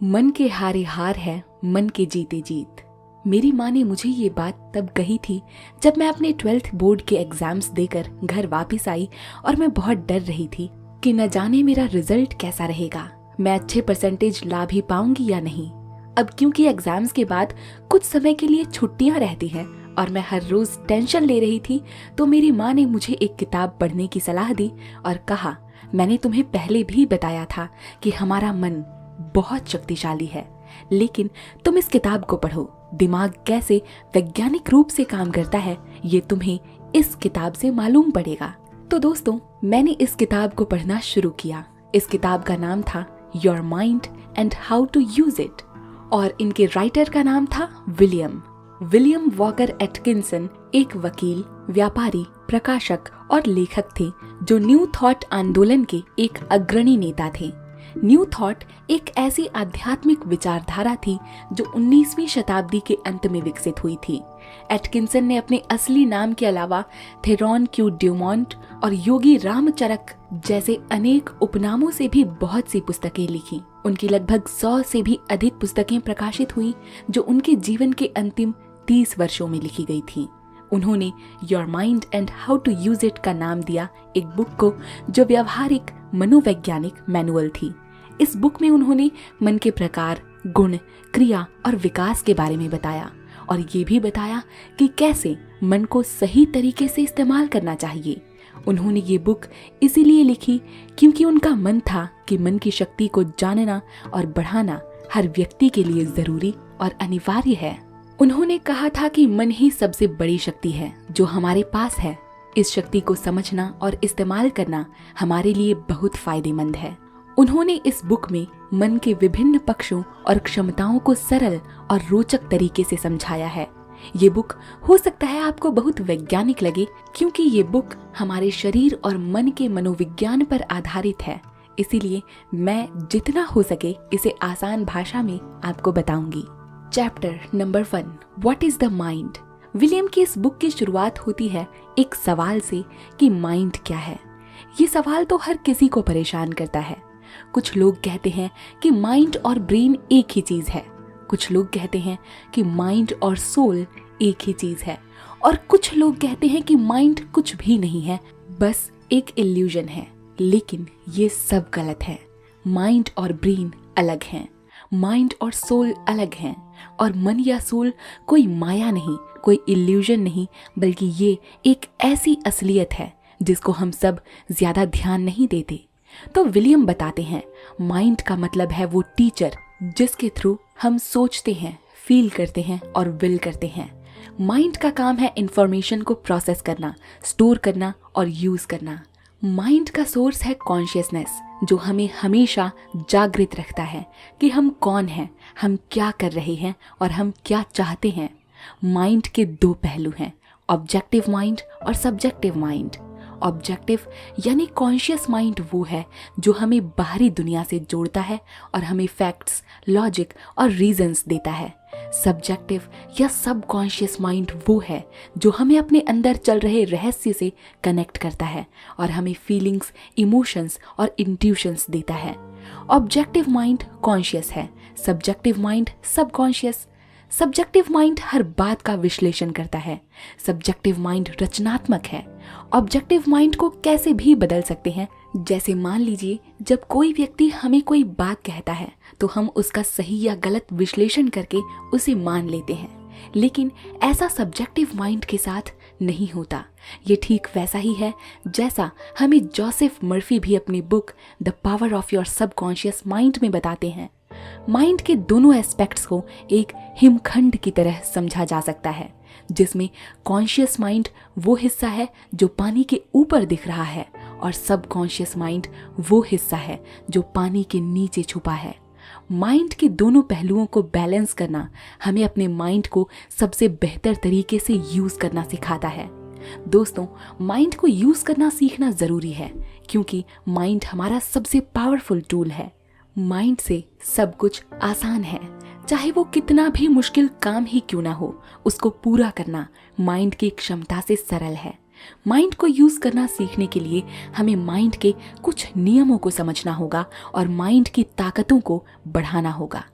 मन के हारे हार है, मन के जीते जीत। मेरी माँ ने मुझे ये बात तब कही थी जब मैं अपने 12th बोर्ड के एग्जाम्स देकर घर वापस आई और मैं बहुत डर रही थी कि न जाने मेरा रिजल्ट कैसा रहेगा, मैं अच्छे परसेंटेज ला भी पाऊंगी या नहीं। अब क्योंकि एग्जाम्स के बाद कुछ समय के लिए छुट्टियां रहती हैं और मैं हर रोज टेंशन ले रही थी, तो मेरी माँ ने मुझे एक किताब पढ़ने की सलाह दी और कहा, मैंने तुम्हें पहले भी बताया था कि हमारा मन बहुत शक्तिशाली है, लेकिन तुम इस किताब को पढ़ो। दिमाग कैसे वैज्ञानिक रूप से काम करता है ये तुम्हें इस किताब से मालूम पड़ेगा। तो दोस्तों, मैंने इस किताब को पढ़ना शुरू किया। इस किताब का नाम था your mind and how to use it और इनके राइटर का नाम था विलियम वॉकर एटकिंसन। एक वकील, व्यापारी, प्रकाशक और लेखक थे जो न्यू थॉट आंदोलन के एक अग्रणी नेता थे। न्यू थॉट एक ऐसी आध्यात्मिक विचारधारा थी जो 19वीं शताब्दी के अंत में विकसित हुई थी। एटकिंसन ने अपने असली नाम के अलावा थेरॉन क्यू ड्यूमोंट और योगी रामचरक जैसे अनेक उपनामों से भी बहुत सी पुस्तकें लिखी। उनकी लगभग 100 से भी अधिक पुस्तकें प्रकाशित हुई जो उनके जीवन के अंतिम 30 वर्षों में लिखी गई थी। उन्होंने your mind and how to use it का नाम दिया एक बुक को जो व्यवहारिक मनोवैज्ञानिक मैनुअल थी। इस बुक में उन्होंने मन के प्रकार, गुण, क्रिया और विकास के बारे में बताया और ये भी बताया कि कैसे मन को सही तरीके से इस्तेमाल करना चाहिए। उन्होंने ये बुक इसीलिए लिखी क्योंकि उनका मन था कि मन की शक्ति को जानना और बढ़ाना हर व्यक्ति के लिए जरूरी और अनिवार्य है। उन्होंने कहा था कि मन ही सबसे बड़ी शक्ति है जो हमारे पास है। इस शक्ति को समझना और इस्तेमाल करना हमारे लिए बहुत फायदेमंद है। उन्होंने इस बुक में मन के विभिन्न पक्षों और क्षमताओं को सरल और रोचक तरीके से समझाया है। ये बुक हो सकता है आपको बहुत वैज्ञानिक लगे क्योंकि ये बुक हमारे शरीर और मन के मनोविज्ञान पर आधारित है, इसीलिए मैं जितना हो सके इसे आसान भाषा में आपको बताऊंगी। Chapter number 1, what is the mind. William की इस बुक की शुरुआत होती है एक सवाल से कि माइंड क्या है। ये सवाल तो हर किसी को परेशान करता है। कुछ लोग कहते हैं कि माइंड और ब्रेन एक ही चीज है, कुछ लोग कहते हैं कि माइंड और सोल एक ही चीज है, और कुछ लोग कहते हैं कि माइंड कुछ भी नहीं है, बस एक इल्यूजन है। लेकिन ये सब गलत है। माइंड और ब्रेन अलग हैं, माइंड और सोल अलग हैं, और मन या सोल कोई माया नहीं, कोई इल्यूजन नहीं, बल्कि ये एक ऐसी असलियत है जिसको हम सब ज्यादा ध्यान नहीं देते। तो विलियम बताते हैं, माइंड का मतलब है वो टीचर जिसके थ्रू हम सोचते हैं, फील करते हैं और विल करते हैं। माइंड का काम है इंफॉर्मेशन को प्रोसेस करना, स्टोर करना और यूज करना। माइंड का सोर्स है कॉन्शियसनेस जो हमें हमेशा जागृत रखता है कि हम कौन हैं, हम क्या कर रहे हैं और हम क्या चाहते हैं। माइंड के दो पहलू हैं, ऑब्जेक्टिव माइंड और सब्जेक्टिव माइंड। ऑब्जेक्टिव यानी कॉन्शियस माइंड वो है जो हमें बाहरी दुनिया से जोड़ता है और हमें फैक्ट्स, लॉजिक और रीजंस देता है। सब्जेक्टिव या सबकॉन्शियस माइंड वो है जो हमें अपने अंदर चल रहे रहस्य से कनेक्ट करता है और हमें फीलिंग्स, इमोशंस और इंट्यूशंस देता है। ऑब्जेक्टिव माइंड कॉन्शियस है, subjective mind subconscious. Subjective mind हर बात का विश्लेषण करता है, सब्जेक्टिव माइंड रचनात्मक है। ऑब्जेक्टिव माइंड को कैसे भी बदल सकते हैं। जैसे मान लीजिए, जब कोई व्यक्ति हमें कोई बात कहता है तो हम उसका सही या गलत विश्लेषण करके उसे मान लेते हैं, लेकिन ऐसा सब्जेक्टिव माइंड के साथ नहीं होता। ये ठीक वैसा ही है जैसा हमें जोसेफ मर्फी भी अपनी book the power of your subconscious mind में बताते हैं। माइंड के दोनों एस्पेक्ट्स को एक हिमखंड की तरह समझा जा सकता है, जिसमें कॉन्शियस माइंड वो हिस्सा है जो पानी के ऊपर दिख रहा है और सबकॉन्शियस माइंड वो हिस्सा है जो पानी के नीचे छुपा है। माइंड के दोनों पहलुओं को बैलेंस करना हमें अपने माइंड को सबसे बेहतर तरीके से यूज करना सिखाता है। दोस्तों, माइंड को यूज करना सीखना जरूरी है क्योंकि माइंड हमारा सबसे पावरफुल टूल है। माइंड से सब कुछ आसान है, चाहे वो कितना भी मुश्किल काम ही क्यों ना हो, उसको पूरा करना माइंड की क्षमता से सरल है। माइंड को यूज करना सीखने के लिए हमें माइंड के कुछ नियमों को समझना होगा और माइंड की ताकतों को बढ़ाना होगा।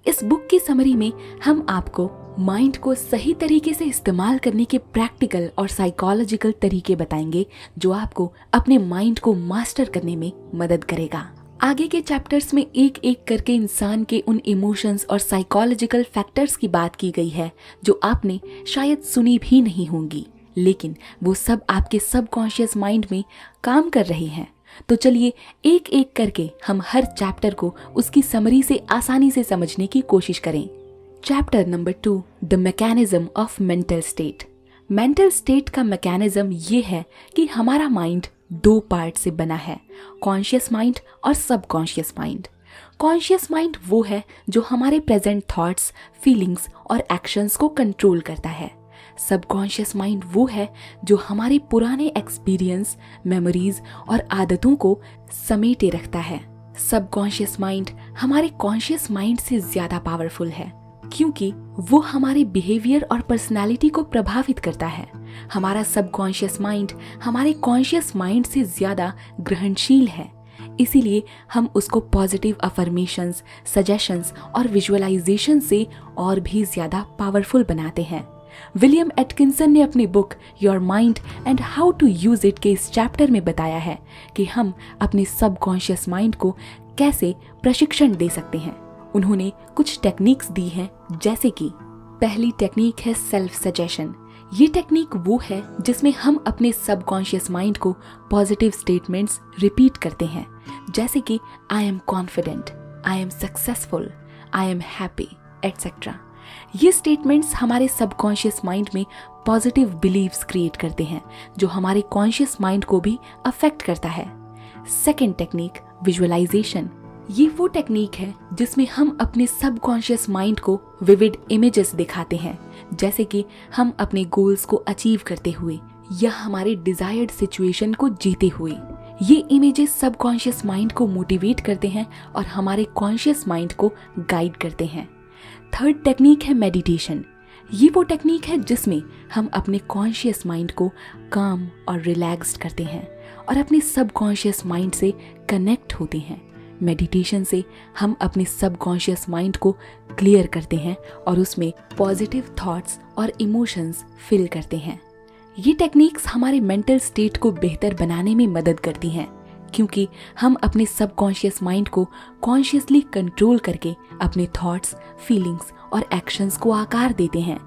इस बुक की समरी में हम आपको माइंड को सही तरीके से इस्तेमाल करने के प्रैक्टिकल और साइकोलॉजिकल तरीके बताएंगे जो आपको अपने माइंड को मास्टर करने में मदद करेगा। आगे के चैप्टर्स में एक एक करके इंसान के उन इमोशंस और साइकोलॉजिकल फैक्टर्स की बात की गई है जो आपने शायद सुनी भी नहीं होंगी, लेकिन वो सब आपके सबकॉन्शियस माइंड में काम कर रहे हैं। तो चलिए एक एक करके हम हर चैप्टर को उसकी समरी से आसानी से समझने की कोशिश करें। Chapter number 2, the mechanism of mental state. Mental state का मैकेनिज्म ये है कि हमारा माइंड 2 पार्ट से बना है, कॉन्शियस माइंड और सबकॉन्शियस माइंड। कॉन्शियस माइंड वो है जो हमारे प्रेजेंट थॉट्स, फीलिंग्स और एक्शंस को कंट्रोल करता है। सबकॉन्शियस माइंड वो है जो हमारे पुराने एक्सपीरियंस, मेमोरीज और आदतों को समेटे रखता है। सबकॉन्शियस माइंड हमारे कॉन्शियस माइंड से ज्यादा पावरफुल है क्योंकि वो हमारे बिहेवियर और पर्सनालिटी को प्रभावित करता है। हमारा सबकॉन्शियस माइंड हमारे कॉन्शियस माइंड से ज्यादा ग्रहणशील है, इसीलिए हम उसको पॉजिटिव अफर्मेशंस, सजेशंस और विजुअलाइजेशन से और भी ज्यादा पावरफुल बनाते हैं। विलियम एटकिंसन ने अपनी book your mind and how to use it के इस चैप्टर में बताया है कि हम अपने सबकॉन्शियस माइंड को कैसे प्रशिक्षण दे सकते हैं। उन्होंने कुछ टेक्निक्स दी हैं, जैसे कि पहली टेक्निक है सेल्फ सजेशन। ये टेक्निक वो है जिसमें हम अपने सबकॉन्शियस माइंड को पॉजिटिव स्टेटमेंट्स रिपीट करते हैं, जैसे कि I am confident, I am successful, I am happy etcetera. ये स्टेटमेंट्स हमारे सबकॉन्शियस माइंड में पॉजिटिव बिलीव्स क्रिएट करते हैं जो हमारे कॉन्शियस माइंड को भी अफेक्ट करता है। Second technique, visualization. ये वो टेक्निक है जिसमें हम अपने सबकॉन्शियस माइंड को विविड इमेजेस दिखाते हैं, जैसे कि हम अपने गोल्स को अचीव करते हुए या हमारे डिजायर्ड सिचुएशन को जीते हुए। ये इमेजेस सबकॉन्शियस माइंड को मोटिवेट करते हैं और हमारे कॉन्शियस माइंड को गाइड करते हैं। थर्ड टेक्निक है मेडिटेशन। ये वो टेक्निक है जिसमें हम अपने कॉन्शियस माइंड को काम और रिलैक्स्ड करते हैं और अपने सबकॉन्शियस माइंड से कनेक्ट होते हैं। मेडिटेशन से हम अपने सबकॉन्शियस माइंड को क्लियर करते हैं और उसमें पॉजिटिव थॉट्स और इमोशंस फिल करते हैं। ये टेक्निक्स हमारे मेंटल स्टेट को बेहतर बनाने में मदद करती हैं क्योंकि हम अपने सबकॉन्शियस माइंड को कॉन्शियसली कंट्रोल करके अपने थॉट्स, फीलिंग्स और एक्शंस को आकार देते हैं।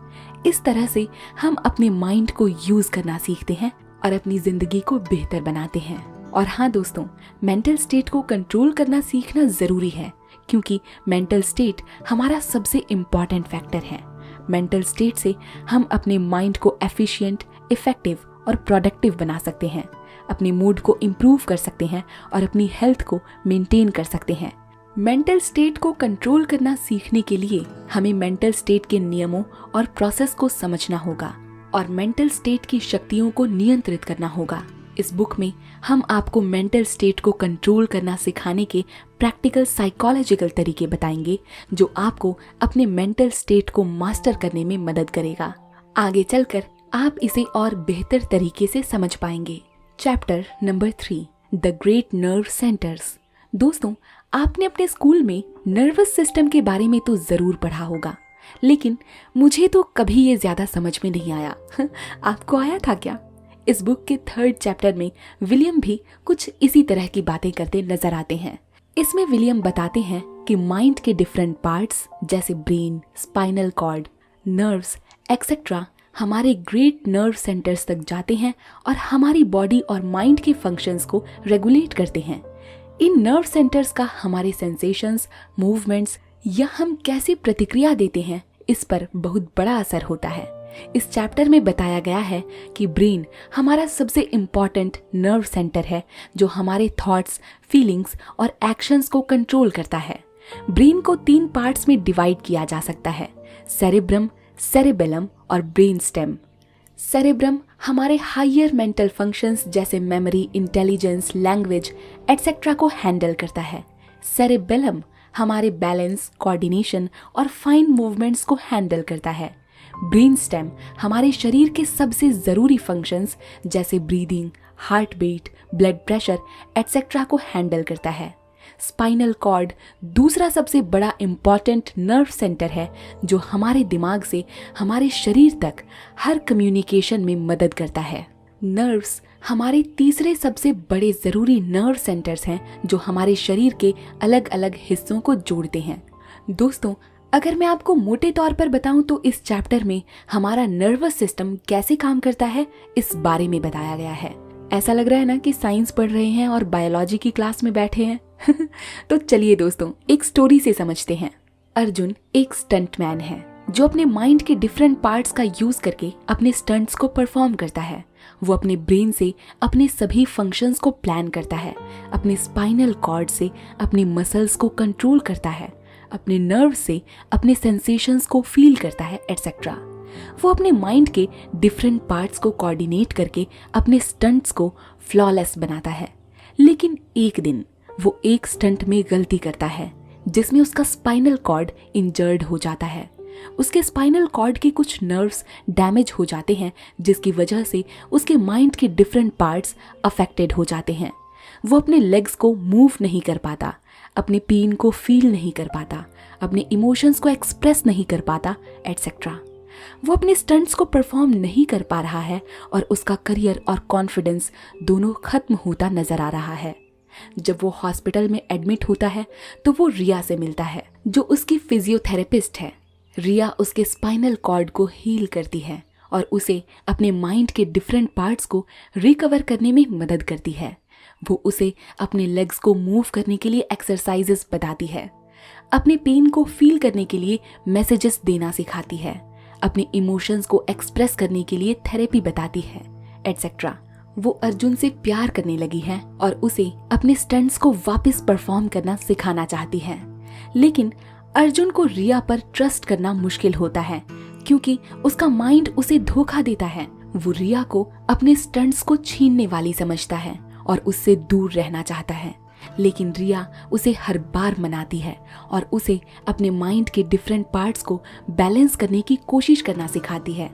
इस तरह से हम अपने माइंड को यूज करना सीखते हैं और अपनी जिंदगी को बेहतर बनाते हैं। और हाँ दोस्तों, मेंटल स्टेट को कंट्रोल करना सीखना जरूरी है क्योंकि मेंटल स्टेट हमारा सबसे इम्पॉर्टेंट फैक्टर है। मेंटल स्टेट से हम अपने माइंड को एफिशिएंट, इफेक्टिव और प्रोडक्टिव बना सकते हैं, अपने मूड को इम्प्रूव कर सकते हैं और अपनी हेल्थ को मेंटेन कर सकते हैं। मेंटल स्टेट को कंट्रोल करना सीखने के लिए हमें मेंटल स्टेट के नियमों और प्रोसेस को समझना होगा और मेंटल स्टेट की शक्तियों को नियंत्रित करना होगा। इस बुक में हम आपको मेंटल स्टेट को कंट्रोल करना सिखाने के प्रैक्टिकल साइकोलॉजिकल तरीके बताएंगे जो आपको अपने मेंटल स्टेट को मास्टर करने में मदद करेगा। आगे चलकर आप इसे और बेहतर तरीके से समझ पाएंगे। Chapter number 3, the great nerve centres. दोस्तों, आपने अपने स्कूल में नर्वस सिस्टम के बारे में तो जरूर पढ़ा होगा, लेकिन मुझे तो कभी ये ज्यादा समझ में नहीं आया। आपको आया था क्या? इस बुक के 3rd चैप्टर में विलियम भी कुछ इसी तरह की बातें करते नजर आते हैं। इसमें विलियम बताते हैं कि माइंड के डिफरेंट पार्ट्स जैसे brain, spinal cord, nerves etcetera हमारे ग्रेट नर्व सेंटर्स तक जाते हैं और हमारी बॉडी और माइंड के फंक्शंस को रेगुलेट करते हैं। इन नर्व सेंटर्स का हमारे सेंसेशंस, मूवमेंट्स या हम कैसे प्रतिक्रिया देते हैं इस पर बहुत बड़ा असर होता है। इस चैप्टर में बताया गया है कि ब्रेन हमारा सबसे इम्पॉर्टेंट नर्व सेंटर है जो हमारे थॉट्स, फीलिंग्स और एक्शंस को कंट्रोल करता है। ब्रेन को 3 पार्ट्स में डिवाइड किया जा सकता है, सेरेब्रम, सेरेबेलम और ब्रेन स्टेम। सेरेब्रम हमारे हायर मेंटल फंक्शंस जैसे मेमोरी, इंटेलिजेंस, लैंग्वेज एटसेट्रा को हैंडल करता है। सेरेबेलम हमारे बैलेंस, कोऑर्डिनेशन और फाइन मूवमेंट्स को हैंडल करता है। ब्रेन स्टेम हमारे शरीर के सबसे ज़रूरी फंक्शंस जैसे breathing, heart beat, blood pressure etcetera को हैंडल करता है। स्पाइनल कॉर्ड दूसरा सबसे बड़ा इम्पॉर्टेंट नर्व सेंटर है जो हमारे दिमाग से हमारे शरीर तक हर कम्युनिकेशन में मदद करता है। नर्व्स हमारे तीसरे सबसे बड़े ज़रूरी नर्व सेंटर्स हैं जो हमारे शरीर के अलग अलग हिस्सों को जोड़ते हैं। दोस्तों, अगर मैं आपको मोटे तौर पर बताऊं तो इस चैप्टर में हमारा नर्वस सिस्टम कैसे काम करता है इस बारे में बताया गया है। ऐसा लग रहा है ना कि साइंस पढ़ रहे हैं और बायोलॉजी की क्लास में बैठे हैं। तो चलिए दोस्तों, एक स्टोरी से समझते हैं। अर्जुन एक स्टंटमैन है जो अपने माइंड के डिफरेंट पार्ट्स का यूज करके अपने स्टंट्स को परफॉर्म करता है। वो अपने ब्रेन से अपने सभी फंक्शंस को प्लान करता है, अपने स्पाइनल कॉर्ड से अपने मसल्स को कंट्रोल करता है, अपने नर्व से अपने सेंसेशंस को फील करता है एटसेट्रा। वो अपने माइंड के डिफरेंट पार्ट्स को कोऑर्डिनेट करके अपने स्टंट्स को फ्लॉलेस बनाता है। लेकिन एक दिन वो एक स्टंट में गलती करता है जिसमें उसका स्पाइनल कॉर्ड इंजर्ड हो जाता है। उसके स्पाइनल कॉर्ड के कुछ नर्व्स डैमेज हो जाते हैं जिसकी वजह से उसके माइंड के डिफरेंट पार्ट्स अफेक्टेड हो जाते हैं। वो अपने लेग्स को मूव नहीं कर पाता, अपने पेन को फील नहीं कर पाता, अपने इमोशंस को एक्सप्रेस नहीं कर पाता एटसेट्रा। वो अपने स्टंट्स को परफॉर्म नहीं कर पा रहा है और उसका करियर और कॉन्फिडेंस दोनों खत्म होता नजर आ रहा है। जब वो हॉस्पिटल में एडमिट होता है तो वो रिया से मिलता है जो उसकी फिजियोथेरेपिस्ट है। रिया उसके स्पाइनल कॉर्ड को हील करती है और उसे अपने माइंड के डिफरेंट पार्ट्स को रिकवर करने में मदद करती है। वो उसे अपने लेग्स को मूव करने के लिए एक्सरसाइजेस बताती है, अपने पेन को फील करने के लिए मैसेजेस देना सिखाती है, अपने इमोशंस को एक्सप्रेस करने के लिए थेरेपी बताती है एटसेट्रा। वो अर्जुन से प्यार करने लगी है और उसे अपने स्टंट्स को वापस परफॉर्म करना सिखाना चाहती है। लेकिन अर्जुन को रिया पर ट्रस्ट करना मुश्किल होता है क्योंकि उसका माइंड उसे धोखा देता है। वो रिया को अपने स्टंट्स को छीनने वाली समझता है और उससे दूर रहना चाहता है। लेकिन रिया उसे हर बार मनाती है और उसे अपने माइंड के डिफरेंट पार्ट्स को बैलेंस करने की कोशिश करना सिखाती है।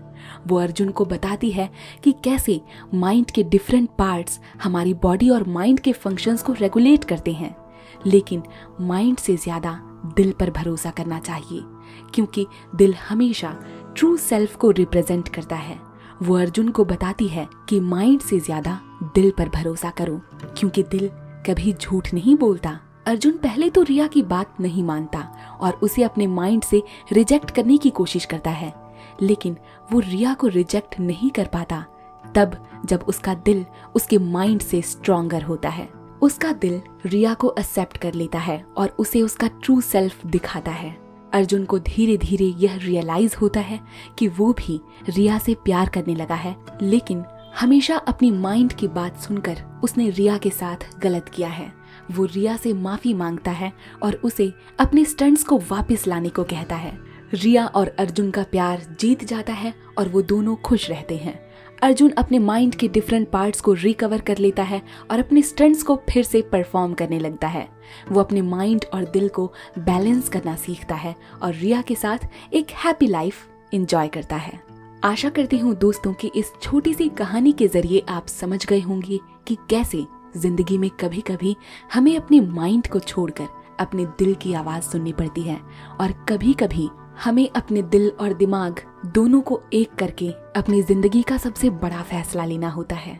वो अर्जुन को बताती है कि कैसे माइंड के डिफरेंट पार्ट्स हमारी बॉडी और माइंड के फंक्शंस को रेगुलेट करते हैं। लेकिन माइंड से ज्यादा दिल पर भरोसा करना चाहिए क्योंकि दिल हमेशा ट्रू सेल्फ को रिप्रेजेंट करता है। वो अर्जुन को बताती है कि माइंड से ज्यादा दिल पर भरोसा करो क्योंकि दिल कभी झूठ नहीं बोलता। अर्जुन पहले तो रिया की बात नहीं मानता और उसे अपने माइंड से रिजेक्ट करने की कोशिश करता है। लेकिन वो रिया को रिजेक्ट नहीं कर पाता तब जब उसका दिल उसके माइंड से स्ट्रॉन्गर होता है। उसका दिल रिया को एक्सेप्ट कर लेता है और उसे उसका ट्रू सेल्फ दिखाता है। अर्जुन को धीरे धीरे यह रियलाइज होता है कि वो भी रिया से प्यार करने लगा है, लेकिन हमेशा अपनी माइंड की बात सुनकर उसने रिया के साथ गलत किया है। वो रिया से माफी मांगता है और उसे अपने स्टंट्स को वापस लाने को कहता है। रिया और अर्जुन का प्यार जीत जाता है और वो दोनों खुश रहते हैं। अर्जुन अपने माइंड के डिफरेंट पार्ट्स को रिकवर कर लेता है और अपने स्टंट्स को फिर से परफॉर्म करने लगता है। वो अपने माइंड और दिल को बैलेंस करना सीखता है और रिया के साथ एक हैप्पी लाइफ एंजॉय करता है। आशा करती हूँ दोस्तों कि इस छोटी सी कहानी के जरिए आप समझ गए होंगे कि कैसे जिंदगी में कभी कभी हमें अपने माइंड को छोड़कर अपने दिल की आवाज सुननी पड़ती है और कभी कभी हमें अपने दिल और दिमाग दोनों को एक करके अपनी जिंदगी का सबसे बड़ा फैसला लेना होता है।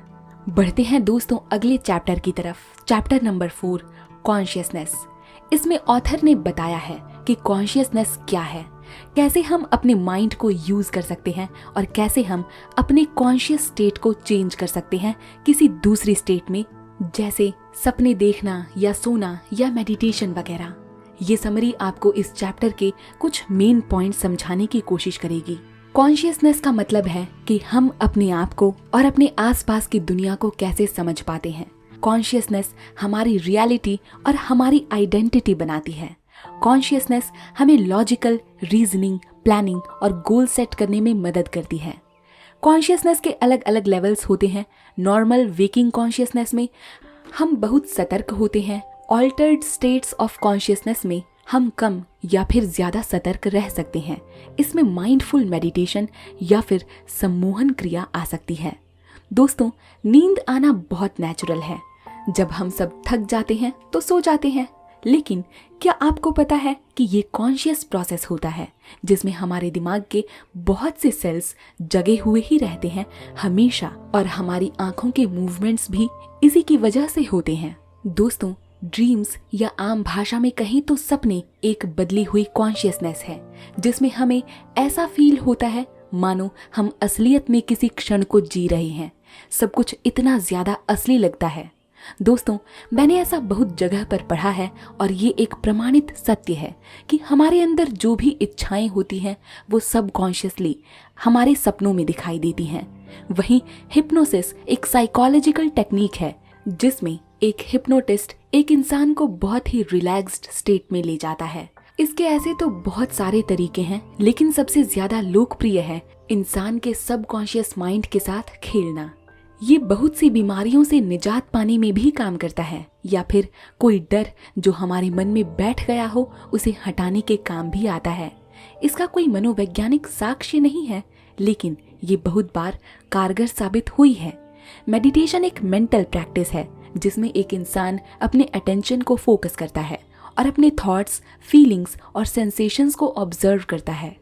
बढ़ते हैं दोस्तों अगले चैप्टर की तरफ। Chapter number 4, consciousness. इसमें ऑथर ने बताया है कि कॉन्शियसनेस क्या है, कैसे हम अपने माइंड को यूज कर सकते हैं और कैसे हम अपने कॉन्शियस स्टेट को चेंज कर सकते हैं किसी दूसरी स्टेट में, जैसे सपने देखना या सोना या मेडिटेशन वगैरह। ये समरी आपको इस चैप्टर के कुछ मेन पॉइंट समझाने की कोशिश करेगी। कॉन्शियसनेस का मतलब है कि हम अपने आप को और अपने आसपास की दुनिया को कैसे समझ पाते हैं। कॉन्शियसनेस हमारी रियलिटी और हमारी आइडेंटिटी बनाती है। कॉन्शियसनेस हमें लॉजिकल रीजनिंग, प्लानिंग और गोल सेट करने में मदद करती है। कॉन्शियसनेस के अलग अलग लेवल्स होते हैं। नॉर्मल वेकिंग कॉन्शियसनेस में हम बहुत सतर्क होते हैं। ऑल्टर्ड स्टेट्स ऑफ कॉन्शियसनेस में हम कम या फिर ज्यादा सतर्क रह सकते हैं। इसमें माइंडफुल मेडिटेशन या फिर सम्मोहन क्रिया आ सकती है। दोस्तों, नींद आना बहुत नेचुरल है। जब हम सब थक जाते हैं तो सो जाते हैं, लेकिन क्या आपको पता है कि ये कॉन्शियस प्रोसेस होता है जिसमें हमारे दिमाग के बहुत से सेल्स जगे हुए ही रहते हैं हमेशा, और हमारी आंखों के मूवमेंट्स भी इसी की वजह से होते हैं। दोस्तों, ड्रीम्स या आम भाषा में कहें तो सपने एक बदली हुई कॉन्शियसनेस है जिसमें हमें ऐसा फील होता है मानो हम असलियत में किसी क्षण को जी रहे हैं। सब कुछ इतना ज्यादा असली लगता है। दोस्तों, मैंने ऐसा बहुत जगह पर पढ़ा है और ये एक प्रमाणित सत्य है कि हमारे अंदर जो भी इच्छाएं होती हैं वो सबकॉन्शियसली हमारे सपनों में दिखाई देती हैं। वहीं हिप्नोसिस एक साइकोलॉजिकल टेक्निक है जिसमें एक हिप्नोटिस्ट एक इंसान को बहुत ही रिलैक्स्ड स्टेट में ले जाता है। इसके ऐसे तो बहुत सारे तरीके हैं, लेकिन सबसे ज्यादा लोकप्रिय है इंसान के सबकॉन्शियस माइंड के साथ खेलना। ये बहुत सी बीमारियों से निजात पाने में भी काम करता है, या फिर कोई डर जो हमारे मन में बैठ गया हो उसे हटाने के काम भी आता है। इसका कोई मनोवैज्ञानिक साक्ष्य नहीं है, लेकिन ये बहुत बार कारगर साबित हुई है। मेडिटेशन एक मेंटल प्रैक्टिस है जिसमें एक इंसान अपने अटेंशन को फोकस करता है और अपने थॉट्स, फीलिंग्स और सेंसेशंस को ऑब्जर्व करता है।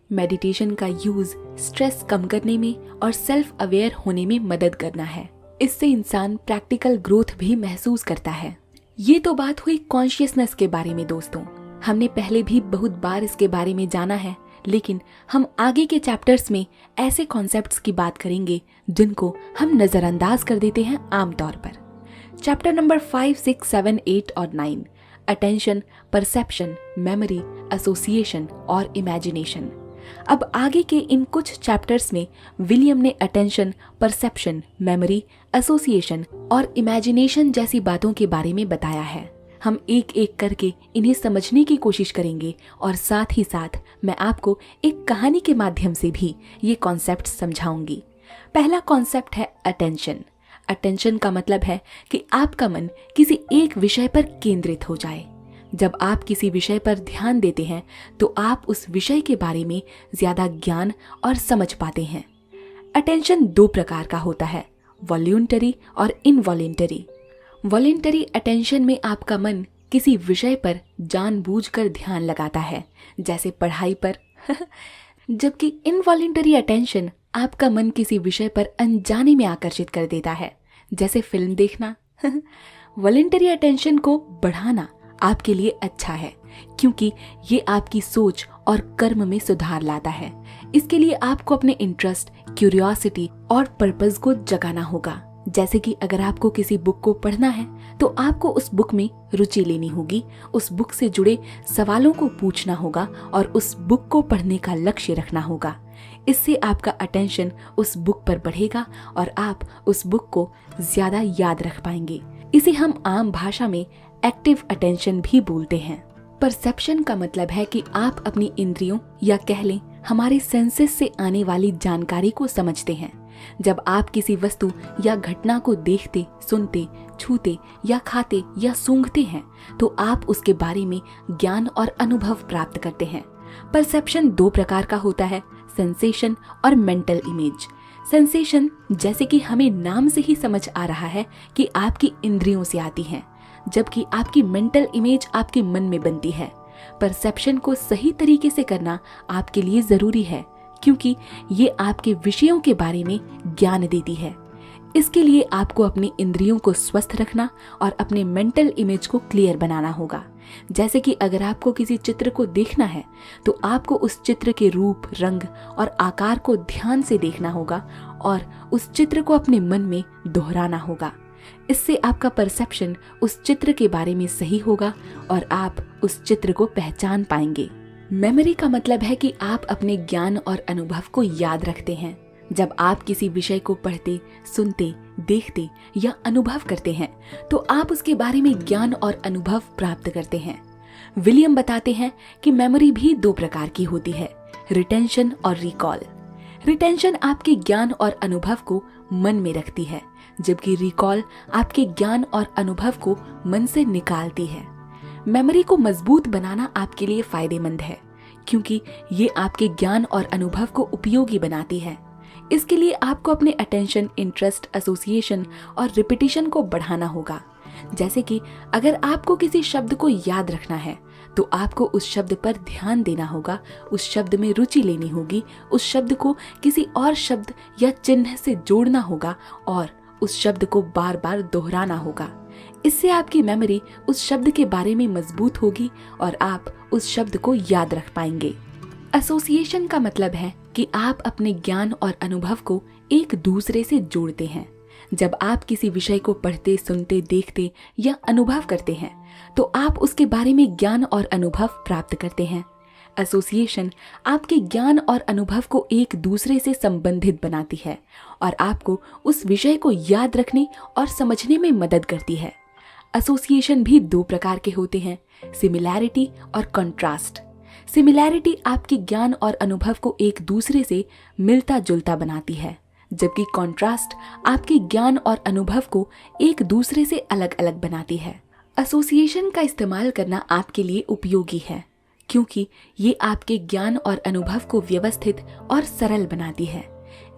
मेडिटेशन का यूज स्ट्रेस कम करने में और सेल्फ अवेयर होने में मदद करना है। इससे इंसान प्रैक्टिकल ग्रोथ भी महसूस करता है। ये तो बात हुई कॉन्शियसनेस के बारे में। दोस्तों, हमने पहले भी बहुत बार इसके बारे में जाना है, लेकिन हम आगे के चैप्टर्स में ऐसे कॉन्सेप्ट्स की बात करेंगे जिनको हम नजरअंदाज कर देते हैं आमतौर पर। चैप्टर नंबर 5, 6, 7, 8 और 9, अटेंशन, परसेप्शन, मेमोरी, एसोसिएशन और इमेजिनेशन। अब आगे के इन कुछ चैप्टर्स में विलियम ने अटेंशन, परसेप्शन, मेमोरी, एसोसिएशन और इमेजिनेशन जैसी बातों के बारे में बताया है। हम एक एक करके इन्हें समझने की कोशिश करेंगे और साथ ही साथ मैं आपको एक कहानी के माध्यम से भी ये कॉन्सेप्ट समझाऊंगी। पहला कॉन्सेप्ट है अटेंशन। अटेंशन का मतलब है कि आपका मन किसी एक विषय पर केंद्रित हो जाए। जब आप किसी विषय पर ध्यान देते हैं तो आप उस विषय के बारे में ज्यादा ज्ञान और समझ पाते हैं। अटेंशन 2 प्रकार का होता है, वॉल्यूंटरी और इनवॉल्यूंटरी। वॉल्यूंटरी अटेंशन में आपका मन किसी विषय पर जानबूझकर ध्यान लगाता है, जैसे पढ़ाई पर जबकि इनवॉल्यूंटरी अटेंशन आपका मन किसी विषय पर अनजाने में आकर्षित कर देता है, जैसे फिल्म देखना। वॉल्यूंटरी अटेंशन को बढ़ाना आपके लिए अच्छा है क्योंकि ये आपकी सोच और कर्म में सुधार लाता है। इसके लिए आपको अपने इंटरेस्ट, क्यूरियोसिटी और पर्पस को जगाना होगा। जैसे कि अगर आपको किसी बुक को पढ़ना है तो आपको उस बुक में रुचि लेनी होगी, उस बुक से जुड़े सवालों को पूछना होगा और उस बुक को पढ़ने का लक्ष्य रखना होगा। इससे आपका अटेंशन उस बुक पर बढ़ेगा और आप उस बुक को ज्यादा याद रख पाएंगे। इसे हम आम भाषा में एक्टिव अटेंशन भी बोलते हैं। परसेप्शन का मतलब है कि आप अपनी इंद्रियों या कह लें हमारे सेंसेस से आने वाली जानकारी को समझते हैं। जब आप किसी वस्तु या घटना को देखते, सुनते, छूते या खाते या सूंघते हैं तो आप उसके बारे में ज्ञान और अनुभव प्राप्त करते हैं। परसेप्शन 2 प्रकार का होता है, सेंसेशन और मेंटल इमेज। सेंसेशन जैसे कि हमें नाम से ही समझ आ रहा है कि आपकी इंद्रियों से आती हैं, जबकि आपकी मेंटल इमेज आपके मन में बनती है। परसेप्शन को सही तरीके से करना आपके लिए जरूरी है क्योंकि ये आपके विषयों के बारे में ज्ञान देती है। इसके लिए आपको अपनी इंद्रियों को स्वस्थ रखना और अपने मेंटल इमेज को क्लियर बनाना होगा। जैसे कि अगर आपको किसी चित्र को देखना है तो आपको उस चित्र के रूप, रंग और आकार को ध्यान से देखना होगा और उस चित्र को अपने मन में दोहराना होगा। इससे आपका परसेप्शन उस चित्र के बारे में सही होगा और आप उस चित्र को पहचान पाएंगे। मेमोरी का मतलब है कि आप अपने ज्ञान और अनुभव को याद रखते हैं। जब आप किसी विषय को पढ़ते, सुनते, देखते या अनुभव करते हैं तो आप उसके बारे में ज्ञान और अनुभव प्राप्त करते हैं। विलियम बताते हैं कि मेमोरी भी 2 प्रकार की होती है, रिटेंशन और रिकॉल। रिटेंशन आपके ज्ञान और अनुभव को मन में रखती है, जबकि रिकॉल आपके ज्ञान और अनुभव को मन से निकालती है। मेमोरी को मजबूत बनाना आपके लिए फायदेमंद है, क्योंकि ये आपके ज्ञान और अनुभव को उपयोगी बनाती है। इसके लिए आपको अपने अटेंशन, इंटरेस्ट, एसोसिएशन और रिपीटिशन को बढ़ाना होगा। जैसे कि अगर आपको किसी शब्द को याद रखना है तो आपको उस शब्द पर ध्यान देना होगा, उस शब्द में रुचि लेनी होगी, उस शब्द को किसी और शब्द या चिन्ह से जोड़ना होगा और उस शब्द को बार बार दोहराना होगा। इससे आपकी मेमोरी उस शब्द के बारे में मजबूत होगी और आप उस शब्द को याद रख पाएंगे। एसोसिएशन का मतलब है कि आप अपने ज्ञान और अनुभव को एक दूसरे से जोड़ते हैं। जब आप किसी विषय को पढ़ते, सुनते, देखते या अनुभव करते हैं तो आप उसके बारे में ज्ञान और अनुभव प्राप्त करते हैं। एसोसिएशन आपके ज्ञान और अनुभव को एक दूसरे से संबंधित बनाती है और आपको उस विषय को याद रखने और समझने में मदद करती है। एसोसिएशन भी दो प्रकार के होते हैं, सिमिलैरिटी और कंट्रास्ट। सिमिलैरिटी आपके ज्ञान और अनुभव को एक दूसरे से मिलता जुलता बनाती है, जबकि कंट्रास्ट आपके ज्ञान और अनुभव को एक दूसरे से अलग अलग बनाती है। एसोसिएशन का इस्तेमाल करना आपके लिए उपयोगी है, क्योंकि ये आपके ज्ञान और अनुभव को व्यवस्थित और सरल बनाती है।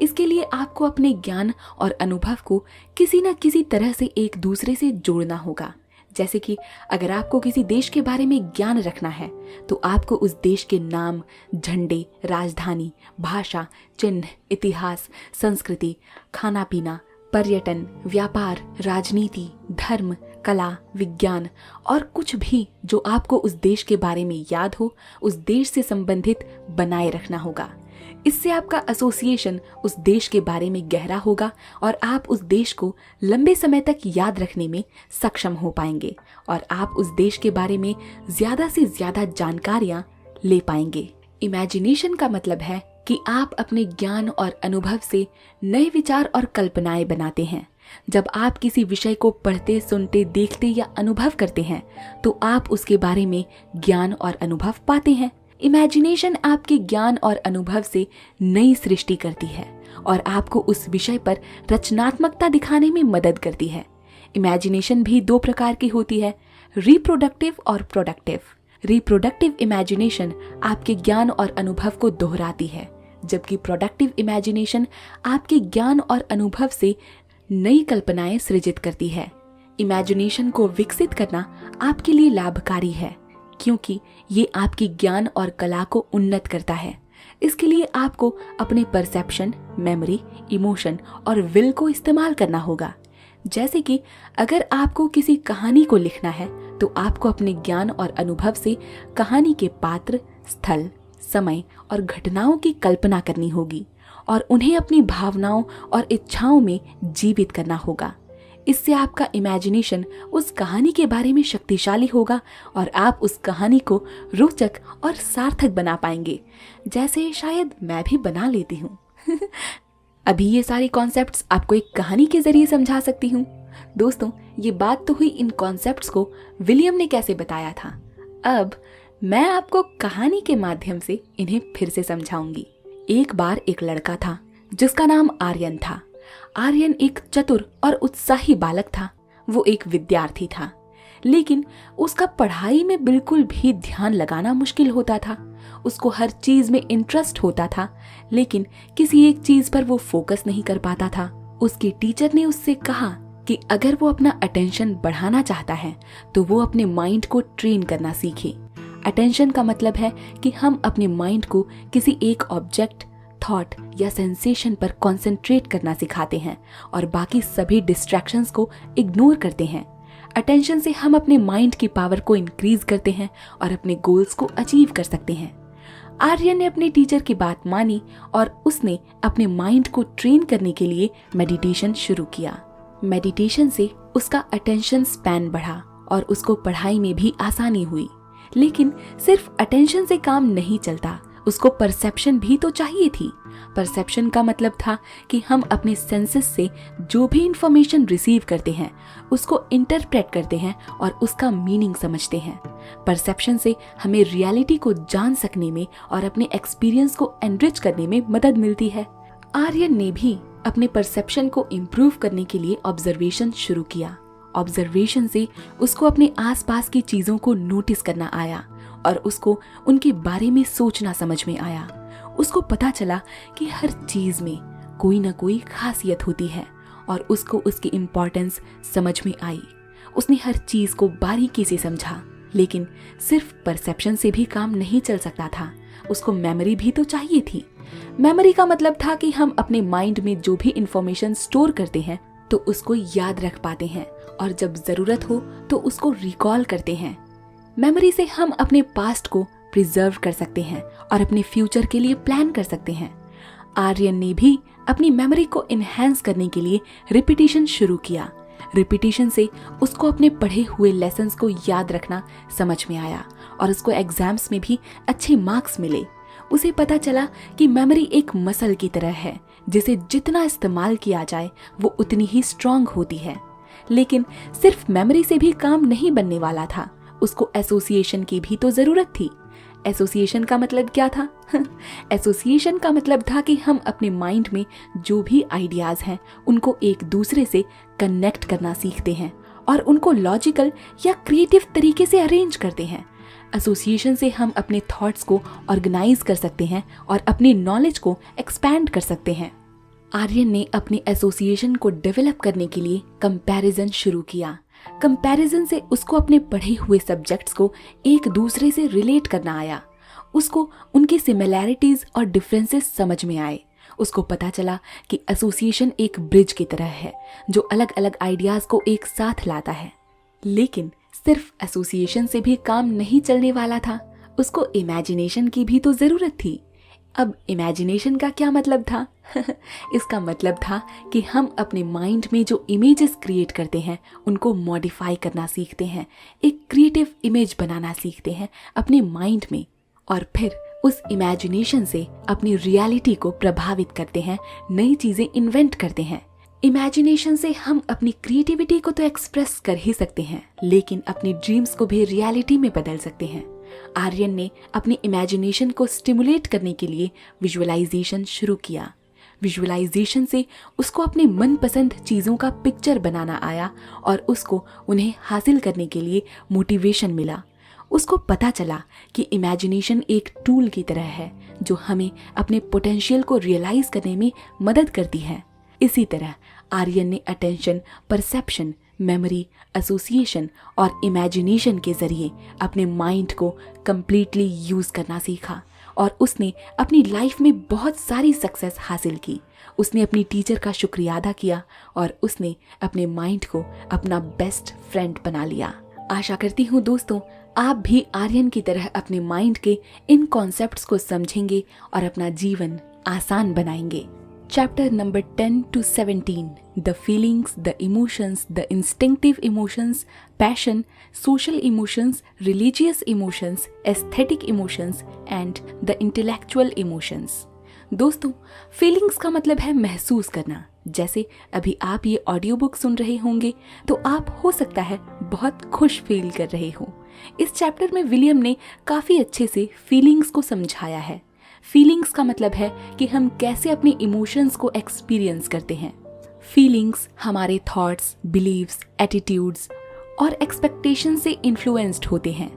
इसके लिए आपको अपने ज्ञान और अनुभव को किसी न किसी तरह से एक दूसरे से जोड़ना होगा। जैसे कि अगर आपको किसी देश के बारे में ज्ञान रखना है तो आपको उस देश के नाम, झंडे, राजधानी, भाषा, चिन्ह, इतिहास, संस्कृति, खाना पीना, पर्यटन, व्यापार, राजनीति, धर्म, कला, विज्ञान और कुछ भी जो आपको उस देश के बारे में याद हो, उस देश से संबंधित बनाए रखना होगा। इससे आपका एसोसिएशन उस देश के बारे में गहरा होगा और आप उस देश को लंबे समय तक याद रखने में सक्षम हो पाएंगे और आप उस देश के बारे में ज्यादा से ज्यादा जानकारियां ले पाएंगे। इमेजिनेशन का मतलब है कि आप अपने ज्ञान और अनुभव से नए विचार और कल्पनाएं बनाते हैं। जब आप किसी विषय को पढ़ते, सुनते, देखते या अनुभव करते हैं तो आप उसके बारे में ज्ञान और अनुभव पाते हैं। इमेजिनेशन आपके ज्ञान और अनुभव से नई सृष्टि करती है और आपको उस विषय पर रचनात्मकता दिखाने में मदद करती है। इमेजिनेशन भी दो प्रकार की होती है, रिप्रोडक्टिव और प्रोडक्टिव। रिप्रोडक्टिव इमेजिनेशन आपके ज्ञान और अनुभव को दोहराती है, जबकि प्रोडक्टिव इमेजिनेशन आपके ज्ञान और अनुभव से नई कल्पनाएं सृजित करती है। इमेजिनेशन को विकसित करना आपके लिए लाभकारी है, क्योंकि ये आपकी ज्ञान और कला को उन्नत करता है। इसके लिए आपको अपने परसेप्शन, मेमोरी, इमोशन और विल को इस्तेमाल करना होगा। जैसे कि अगर आपको किसी कहानी को लिखना है तो आपको अपने ज्ञान और अनुभव से कहानी के पात्र, स्थल, समय और घटनाओं की कल्पना करनी होगी और उन्हें अपनी भावनाओं और इच्छाओं में जीवित करना होगा। इससे आपका इमेजिनेशन उस कहानी के बारे में शक्तिशाली होगा और आप उस कहानी को रोचक और सार्थक बना पाएंगे, जैसे शायद मैं भी बना लेती हूँ। अभी ये सारे कॉन्सेप्ट्स आपको एक कहानी के जरिए समझा सकती हूँ। दोस्तों, ये बात तो हुई इन कॉन्सेप्ट्स को विलियम ने कैसे बताया था। अब मैं आपको कहानी के माध्यम से इन्हें फिर से समझाऊंगी। एक बार एक लड़का था जिसका नाम आर्यन था। आर्यन एक चतुर और उत्साही बालक था। वो एक विद्यार्थी था, लेकिन उसका पढ़ाई में बिल्कुल भी ध्यान लगाना मुश्किल होता था। उसको हर चीज में इंटरेस्ट होता था, लेकिन किसी एक चीज पर वो फोकस नहीं कर पाता था। उसके टीचर ने उससे कहा कि अगर वो अपना अटेंशन बढ़ाना चाहता है तो वो अपने माइंड को ट्रेन करना सीखे। अटेंशन का मतलब है कि हम अपने माइंड को किसी एक ऑब्जेक्ट, थॉट या सेंसेशन पर कंसंट्रेट करना सिखाते हैं और बाकी सभी डिस्ट्रैक्शंस को इग्नोर करते हैं। अटेंशन से हम अपने माइंड की पावर को इंक्रीज करते हैं और अपने गोल्स को अचीव कर सकते हैं। आर्यन ने अपने टीचर की बात मानी और उसने अपने माइंड को ट्रेन करने के लिए मेडिटेशन शुरू किया। मेडिटेशन से उसका अटेंशन स्पैन बढ़ा और उसको पढ़ाई में भी आसानी हुई। लेकिन सिर्फ अटेंशन से काम नहीं चलता, उसको परसेप्शन भी तो चाहिए थी। परसेप्शन का मतलब था कि हम अपने सेंसेस से जो भी इंफॉर्मेशन रिसीव करते हैं उसको इंटरप्रेट करते हैं और उसका मीनिंग समझते हैं। परसेप्शन से हमें रियलिटी को जान सकने में और अपने एक्सपीरियंस को एनरिच करने में मदद मिलती है। आर्यन ने भी अपने परसेप्शन को इम्प्रूव करने के लिए ऑब्जर्वेशन शुरू किया ऑब्जर्वेशन से उसको अपने आसपास की चीजों को नोटिस करना आया और उसको उनके बारे में सोचना समझ में आया। उसको पता चला कि हर चीज में कोई ना कोई खासियत होती है और उसको उसकी इम्पोर्टेंस समझ में आई। उसने हर चीज को बारीकी से समझा, लेकिन सिर्फ परसेप्शन से भी काम नहीं चल सकता था, उसको मेमोरी भी तो चाहिए थी। मेमोरी का मतलब था कि हम अपने माइंड में जो भी इंफॉर्मेशन स्टोर करते हैं तो उसको याद रख पाते हैं और जब जरूरत हो तो उसको रिकॉल करते हैं। मेमोरी से हम अपने पास्ट को प्रिजर्व कर सकते हैं और अपने फ्यूचर के लिए प्लान कर सकते हैं। आर्यन ने भी अपनी मेमोरी को इनहेंस करने के लिए रिपीटिशन शुरू किया। रिपीटिशन से उसको अपने पढ़े हुए लेसन्स को याद रखना समझ में आया और उसको एग्जाम्स में भी अच्छे मार्क्स मिले। उसे पता चला कि मेमोरी एक मसल की तरह है, जिसे जितना इस्तेमाल किया जाए वो उतनी ही स्ट्रांग होती है। लेकिन सिर्फ मेमोरी से भी काम नहीं बनने वाला था, उसको एसोसिएशन की भी तो जरूरत थी। एसोसिएशन का मतलब क्या था? एसोसिएशन का मतलब था कि हम अपने माइंड में जो भी आइडियाज हैं उनको एक दूसरे से कनेक्ट करना सीखते हैं और उनको लॉजिकल या क्रिएटिव तरीके से अरेंज करते हैं। एसोसिएशन से हम अपने थॉट्स को ऑर्गेनाइज कर सकते हैं और अपनी नॉलेज को एक्सपैंड कर सकते हैं। आर्यन ने अपने एसोसिएशन को डेवलप करने के लिए कंपैरिजन शुरू किया। कंपैरिजन से उसको अपने पढ़े हुए सब्जेक्ट्स को एक दूसरे से रिलेट करना आया। उसको उनकी सिमिलैरिटीज और डिफरेंसेस समझ में आए। उसको पता चला कि एसोसिएशन एक ब्रिज की तरह है जो अलग अलग आइडियाज को एक साथ लाता है। लेकिन सिर्फ एसोसिएशन से भी काम नहीं चलने वाला था, उसको इमेजिनेशन की भी तो जरूरत थी। अब इमेजिनेशन का क्या मतलब था? इसका मतलब था कि हम अपने माइंड में जो इमेजेस क्रिएट करते हैं उनको मॉडिफाई करना सीखते हैं, एक क्रिएटिव इमेज बनाना सीखते हैं अपने माइंड में और फिर उस इमेजिनेशन से अपनी रियलिटी को प्रभावित करते हैं, नई चीजें इन्वेंट करते हैं। इमेजिनेशन से हम अपनी क्रिएटिविटी को तो एक्सप्रेस कर ही सकते हैं, लेकिन अपनी ड्रीम्स को भी रियलिटी में बदल सकते हैं। आर्यन ने अपनी इमेजिनेशन को स्टिमुलेट करने के लिए विजुअलाइजेशन शुरू किया। विजुअलाइजेशन से उसको अपने मनपसंद चीजों का पिक्चर बनाना आया और उसको उन्हें हासिल करने के लिए मोटिवेशन मिला। उसको पता चला कि इमेजिनेशन एक टूल की तरह है जो हमें अपने पोटेंशियल को रियलाइज करने में मदद करती है। इसी तरह आर्यन ने अटेंशन, परसेप्शन, मेमोरी, एसोसिएशन और इमेजिनेशन के जरिए अपने माइंड को कंप्लीटली यूज करना सीखा और उसने अपनी लाइफ में बहुत सारी सक्सेस हासिल की। उसने अपनी टीचर का शुक्रिया अदा किया और उसने अपने माइंड को अपना बेस्ट फ्रेंड बना लिया। आशा करती हूँ दोस्तों आप भी आर्यन की तरह अपने माइंड के इन कॉन्सेप्ट्स को समझेंगे और अपना जीवन आसान बनाएंगे। Chapter number 10 to 17, the feelings, the emotions, the instinctive emotions, passion, social emotions, religious emotions, aesthetic emotions and the intellectual emotions. दोस्तों, फीलिंग्स का मतलब है महसूस करना। जैसे अभी आप ये ऑडियो बुक सुन रहे होंगे तो आप हो सकता है बहुत खुश फील कर रहे हो। इस चैप्टर में विलियम ने काफी अच्छे से फीलिंग्स को समझाया है। फीलिंग्स का मतलब है कि हम कैसे अपने इमोशंस को एक्सपीरियंस करते हैं। फीलिंग्स हमारे थॉट्स, बिलीव्स, एटीट्यूड्स और एक्सपेक्टेशन से इन्फ्लुएंस्ड होते हैं।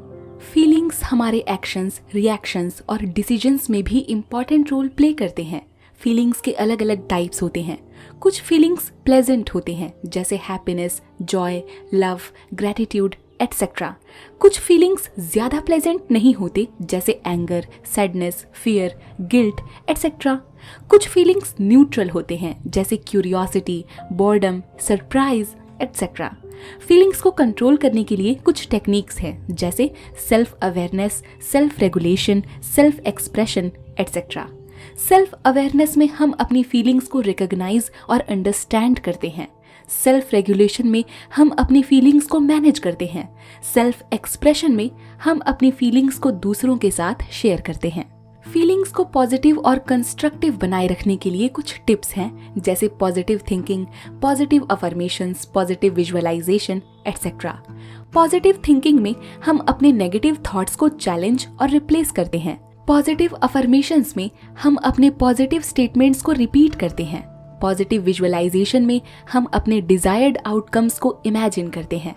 फीलिंग्स हमारे एक्शंस, रिएक्शंस और डिसीजंस में भी इम्पॉर्टेंट रोल प्ले करते हैं। फीलिंग्स के अलग अलग टाइप्स होते हैं। कुछ फीलिंग्स प्लेजेंट होते हैं जैसे happiness, Joy, love, gratitude etcetera. कुछ फीलिंग्स ज्यादा प्लेजेंट नहीं होते जैसे anger, sadness, fear, guilt etcetera. कुछ फीलिंग्स न्यूट्रल होते हैं जैसे curiosity, boredom, surprise etcetera. Feelings को कंट्रोल करने के लिए कुछ टेक्निक्स हैं जैसे self awareness, self regulation, self expression etcetera. Self awareness में हम अपनी फीलिंग्स को रिकॉग्नाइज और अंडरस्टैंड करते हैं। सेल्फ रेगुलेशन में हम अपनी फीलिंग्स को मैनेज करते हैं। सेल्फ एक्सप्रेशन में हम अपनी फीलिंग्स को दूसरों के साथ शेयर करते हैं। फीलिंग्स को पॉजिटिव और कंस्ट्रक्टिव बनाए रखने के लिए कुछ टिप्स हैं जैसे positive thinking, positive affirmations, positive visualization etcetera. Positive thinking में हम अपने नेगेटिव थॉट्स को चैलेंज और रिप्लेस करते हैं। पॉजिटिव अफर्मेशंस में हम अपने पॉजिटिव स्टेटमेंट्स को रिपीट करते हैं। पॉजिटिव विजुअलाइजेशन में हम अपने डिजायर्ड आउटकम्स को इमेजिन करते हैं।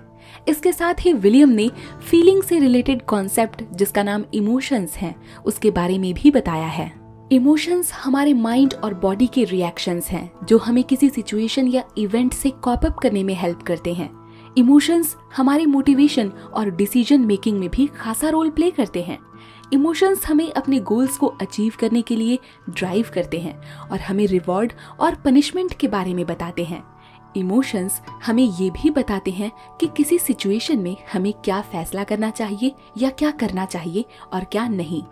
इसके साथ ही विलियम ने फीलिंग से रिलेटेड कॉन्सेप्ट जिसका नाम इमोशंस है उसके बारे में भी बताया है। इमोशंस हमारे माइंड और बॉडी के रिएक्शंस हैं जो हमें किसी सिचुएशन या इवेंट से कॉप अप करने में हेल्प करते हैं। इमोशंस हमारे मोटिवेशन और डिसीजन मेकिंग में भी खासा रोल प्ले करते हैं। इमोशंस हमें अपने गोल्स को अचीव करने के लिए ड्राइव करते हैं और हमें रिवॉर्ड और पनिशमेंट के बारे में बताते हैं। इमोशंस हमें ये भी बताते हैं कि किसी सिचुएशन में हमें क्या फैसला करना चाहिए या क्या करना चाहिए और क्या नहीं।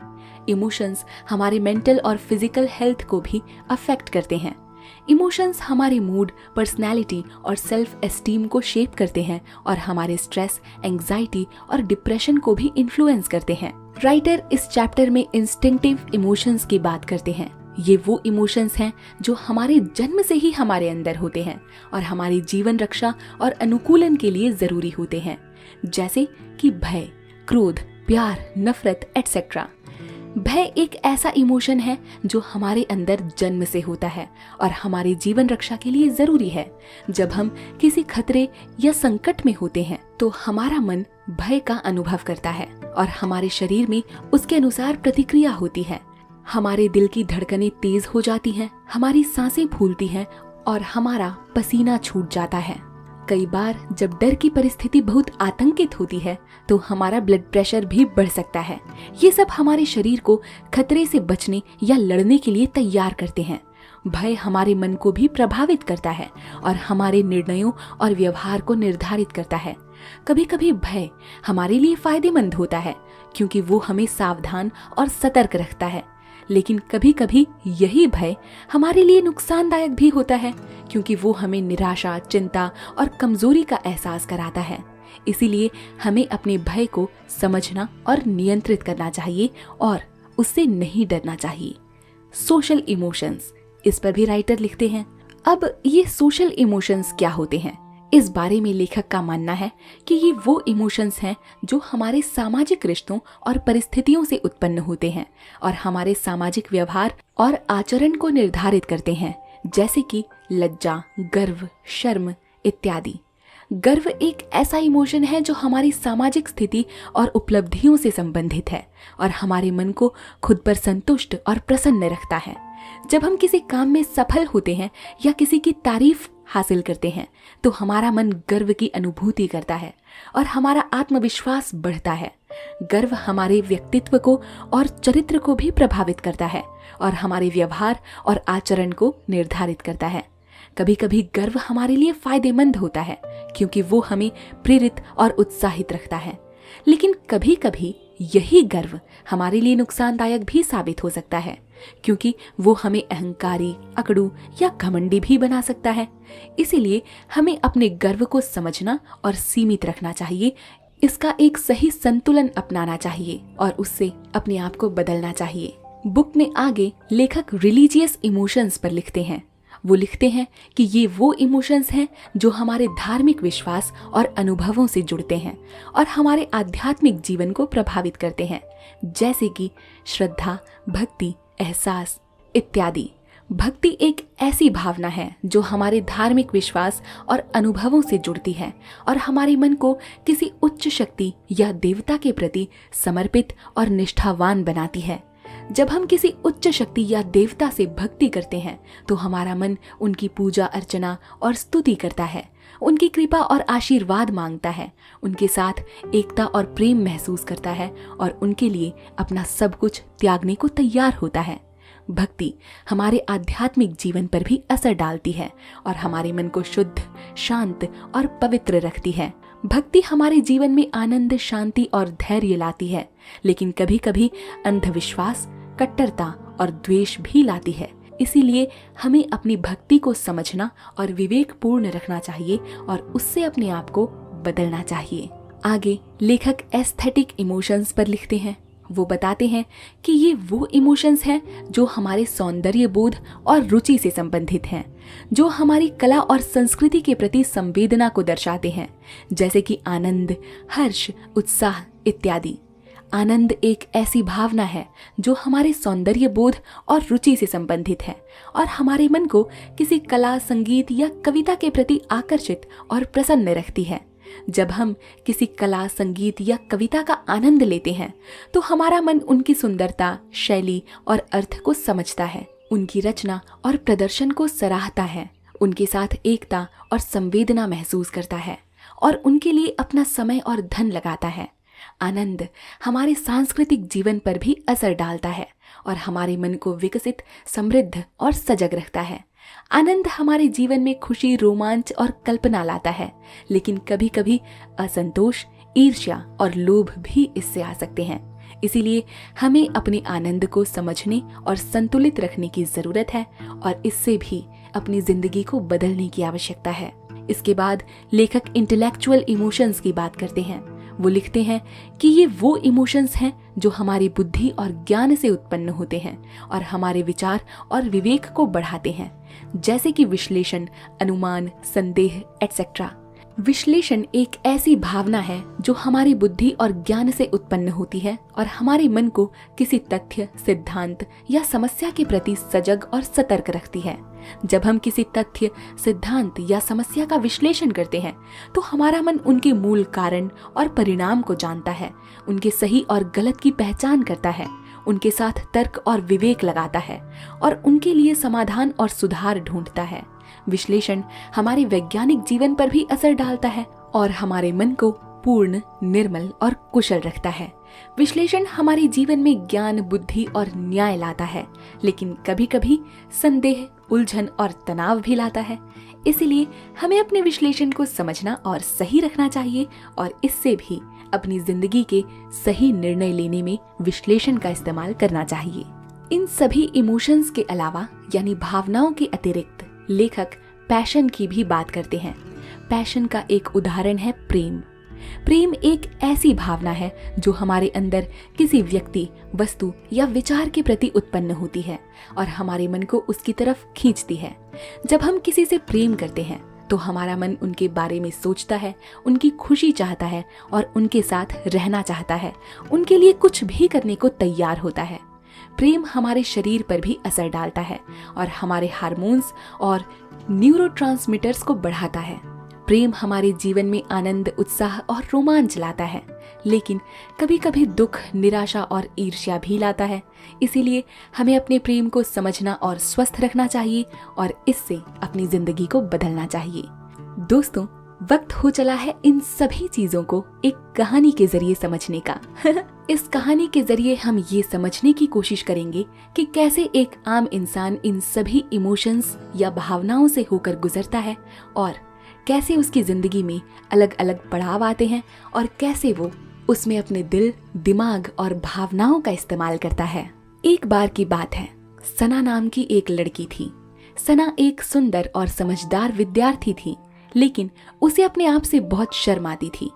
इमोशंस हमारे मेंटल और फिजिकल हेल्थ को भी अफेक्ट करते हैं। इमोशंस हमारे मूड, पर्सनैलिटी और सेल्फ एस्टीम को शेप करते हैं और हमारे स्ट्रेस, एंग्जाइटी और डिप्रेशन को भी इन्फ्लुएंस करते हैं। राइटर इस चैप्टर में इंस्टिंक्टिव इमोशंस की बात करते हैं। ये वो इमोशंस हैं जो हमारे जन्म से ही हमारे अंदर होते हैं और हमारी जीवन रक्षा और अनुकूलन के लिए जरूरी होते हैं, जैसे कि भय, क्रोध, प्यार, नफरत एटसेट्रा। भय एक ऐसा इमोशन है जो हमारे अंदर जन्म से होता है और हमारे जीवन रक्षा के लिए जरूरी है। जब हम किसी खतरे या संकट में होते हैं तो हमारा मन भय का अनुभव करता है और हमारे शरीर में उसके अनुसार प्रतिक्रिया होती है। हमारे दिल की धड़कनें तेज हो जाती हैं, हमारी सांसें फूलती हैं और हमारा पसीना छूट जाता है। कई बार जब डर की परिस्थिति बहुत आतंकित होती है तो हमारा ब्लड प्रेशर भी बढ़ सकता है। ये सब हमारे शरीर को खतरे से बचने या लड़ने के लिए तैयार करते हैं। भय हमारे मन को भी प्रभावित करता है और हमारे निर्णयों और व्यवहार को निर्धारित करता है। कभी कभी भय हमारे लिए फायदेमंद होता है क्योंकि वो हमें सावधान और सतर्क रखता है, लेकिन कभी कभी यही भय हमारे लिए नुकसानदायक भी होता है क्योंकि वो हमें निराशा, चिंता और कमजोरी का एहसास कराता है। इसीलिए हमें अपने भय को समझना और नियंत्रित करना चाहिए और उससे नहीं डरना चाहिए। सोशल इमोशंस, इस पर भी राइटर लिखते हैं। अब ये सोशल इमोशंस क्या होते हैं? इस बारे में लेखक का मानना है कि ये वो इमोशंस हैं जो हमारे सामाजिक रिश्तों और परिस्थितियों से उत्पन्न होते हैं और हमारे सामाजिक व्यवहार और आचरण को निर्धारित करते हैं, जैसे कि लज्जा, गर्व, शर्म इत्यादि। गर्व एक ऐसा इमोशन है जो हमारी सामाजिक स्थिति और उपलब्धियों से संबंधित है और हमारे मन को खुद पर संतुष्ट और प्रसन्न रखता है। जब हम किसी काम में सफल होते हैं या किसी की तारीफ हासिल करते हैं तो हमारा मन गर्व की अनुभूति करता है और हमारा आत्मविश्वास बढ़ता है। गर्व हमारे व्यक्तित्व को और चरित्र को भी प्रभावित करता है और हमारे व्यवहार और आचरण को निर्धारित करता है। कभी कभी गर्व हमारे लिए फायदेमंद होता है क्योंकि वो हमें प्रेरित और उत्साहित रखता है, लेकिन कभी कभी यही गर्व हमारे लिए नुकसानदायक भी साबित हो सकता है क्योंकि वो हमें अहंकारी, अकड़ू या घमंडी भी बना सकता है। इसीलिए हमें अपने गर्व को समझना और सीमित रखना चाहिए, इसका एक सही संतुलन अपनाना चाहिए और उससे अपने आप को बदलना चाहिए। बुक में आगे लेखक रिलीजियस इमोशंस पर लिखते हैं। वो लिखते हैं कि ये वो इमोशंस हैं जो हमारे धार्मिक विश्वास और अनुभवों से जुड़ते हैं और हमारे आध्यात्मिक जीवन को प्रभावित करते हैं, जैसे कि श्रद्धा, भक्ति, एहसास इत्यादि। भक्ति एक ऐसी भावना है जो हमारे धार्मिक विश्वास और अनुभवों से जुड़ती है और हमारे मन को किसी उच्च शक्ति या देवता के प्रति समर्पित और निष्ठावान बनाती है। जब हम किसी उच्च शक्ति या देवता से भक्ति करते हैं तो हमारा मन उनकी पूजा अर्चना और स्तुति करता है, उनकी कृपा और आशीर्वाद मांगता है, उनके साथ एकता और प्रेम महसूस करता है और उनके लिए अपना सब कुछ त्यागने को तैयार होता है। भक्ति हमारे आध्यात्मिक जीवन पर भी असर डालती है और हमारे मन को शुद्ध, शांत और पवित्र रखती है। भक्ति हमारे जीवन में आनंद, शांति और धैर्य लाती है, लेकिन कभी कभी अंधविश्वास, कट्टरता और द्वेष भी लाती है। इसीलिए हमें अपनी भक्ति को समझना और विवेकपूर्ण रखना चाहिए और उससे अपने आप को बदलना चाहिए। आगे लेखक एस्थेटिक इमोशंस पर लिखते हैं। वो बताते हैं कि ये वो इमोशंस हैं जो हमारे सौंदर्य बोध और रुचि से संबंधित हैं, जो हमारी कला और संस्कृति के प्रति संवेदना को दर्शाते हैं, जैसे कि आनंद, हर्ष, उत्साह इत्यादि। आनंद एक ऐसी भावना है जो हमारे सौंदर्य बोध और रुचि से संबंधित है और हमारे मन को किसी कला, संगीत या कविता के प्रति आकर्षित और प्रसन्न रखती है। जब हम किसी कला, संगीत या कविता का आनंद लेते हैं तो हमारा मन उनकी सुंदरता, शैली और अर्थ को समझता है, उनकी रचना और प्रदर्शन को सराहता है, उनके साथ एकता और संवेदना महसूस करता है और उनके लिए अपना समय और धन लगाता है। आनंद हमारे सांस्कृतिक जीवन पर भी असर डालता है और हमारे मन को विकसित, समृद्ध और सजग रखता है। आनंद हमारे जीवन में खुशी, रोमांच और कल्पना लाता है, लेकिन कभी कभी असंतोष, ईर्ष्या और लोभ भी इससे आ सकते हैं। इसीलिए हमें अपने आनंद को समझने और संतुलित रखने की जरूरत है और इससे भी अपनी जिंदगी को बदलने की आवश्यकता है। इसके बाद लेखक इंटेलेक्चुअल इमोशंस की बात करते हैं। वो लिखते हैं कि ये वो इमोशंस हैं जो हमारी बुद्धि और ज्ञान से उत्पन्न होते हैं और हमारे विचार और विवेक को बढ़ाते हैं, जैसे कि विश्लेषण, अनुमान, संदेह एटसेट्रा। विश्लेषण एक ऐसी भावना है जो हमारी बुद्धि और ज्ञान से उत्पन्न होती है और हमारे मन को किसी तथ्य, सिद्धांत या समस्या के प्रति सजग और सतर्क रखती है। जब हम किसी तथ्य, सिद्धांत या समस्या का विश्लेषण करते हैं तो हमारा मन उनके मूल कारण और परिणाम को जानता है, उनके सही और गलत की पहचान करता है, उनके साथ तर्क और विवेक लगाता है और उनके लिए समाधान और सुधार ढूंढता है। विश्लेषण हमारे वैज्ञानिक जीवन पर भी असर डालता है और हमारे मन को पूर्ण, निर्मल और कुशल रखता है। विश्लेषण हमारे जीवन में ज्ञान, बुद्धि और न्याय लाता है, लेकिन कभी कभी संदेह, उलझन और तनाव भी लाता है। इसलिए हमें अपने विश्लेषण को समझना और सही रखना चाहिए और इससे भी अपनी जिंदगी के सही निर्णय लेने में विश्लेषण का इस्तेमाल करना चाहिए। इन सभी इमोशंस के अलावा यानी भावनाओं के अतिरिक्त लेखक पैशन की भी बात करते हैं। पैशन का एक उदाहरण है प्रेम। प्रेम एक ऐसी भावना है जो हमारे अंदर किसी व्यक्ति, वस्तु या विचार के प्रति उत्पन्न होती है और हमारे मन को उसकी तरफ खींचती है। जब हम किसी से प्रेम करते हैं तो हमारा मन उनके बारे में सोचता है, उनकी खुशी चाहता है और उनके साथ रहना चाहता है, उनके लिए कुछ भी करने को तैयार होता है। प्रेम हमारे शरीर पर भी असर डालता है और हमारे हार्मोन्स और न्यूरोट्रांसमीटर्स को बढ़ाता है। प्रेम हमारे जीवन में आनंद, उत्साह और रोमांच लाता है, लेकिन कभी कभी दुख, निराशा और ईर्ष्या भी लाता है। इसीलिए हमें अपने प्रेम को समझना और स्वस्थ रखना चाहिए और इससे अपनी जिंदगी को बदलना चाहिए। दोस्तों, वक्त हो चला है इन सभी चीजों को एक कहानी के जरिए समझने का। इस कहानी के जरिए हम ये समझने की कोशिश करेंगे कि कैसे एक आम इंसान इन सभी इमोशंस या भावनाओं से होकर गुजरता है और कैसे उसकी जिंदगी में अलग अलग पड़ाव आते हैं और कैसे वो उसमें अपने दिल, दिमाग और भावनाओं का इस्तेमाल करता है। एक बार की बात है, सना नाम की एक लड़की थी। सना एक सुंदर और समझदार विद्यार्थी थी, लेकिन उसे अपने आप से बहुत शर्म आती थी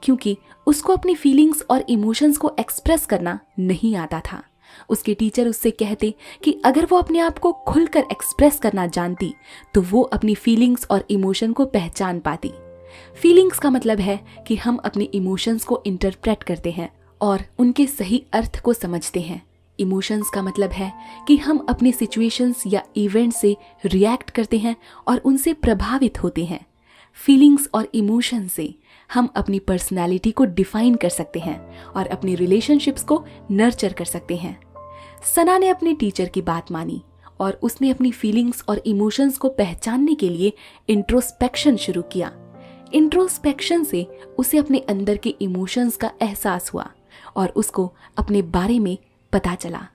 क्योंकि उसको अपनी फीलिंग्स और इमोशंस को एक्सप्रेस करना नहीं आता था। उसके टीचर उससे कहते कि अगर वो अपने आप को खुलकर एक्सप्रेस करना जानती तो वो अपनी फीलिंग्स और इमोशन को पहचान पाती। फीलिंग्स का मतलब है कि हम अपने इमोशंस को इंटरप्रेट करते हैं और उनके सही अर्थ को समझते हैं। इमोशंस का मतलब है कि हम अपने सिचुएशंस या इवेंट से रिएक्ट करते हैं और उनसे प्रभावित होते हैं। फीलिंग्स और इमोशन से हम अपनी पर्सनालिटी को डिफाइन कर सकते हैं और अपनी रिलेशनशिप्स को नर्चर कर सकते हैं। सना ने अपने टीचर की बात मानी और उसने अपनी फीलिंग्स और इमोशंस को पहचानने के लिए इंट्रोस्पेक्शन शुरू किया। इंट्रोस्पेक्शन से उसे अपने अंदर के इमोशंस का एहसास हुआ और उसको अपने बारे में पता चला।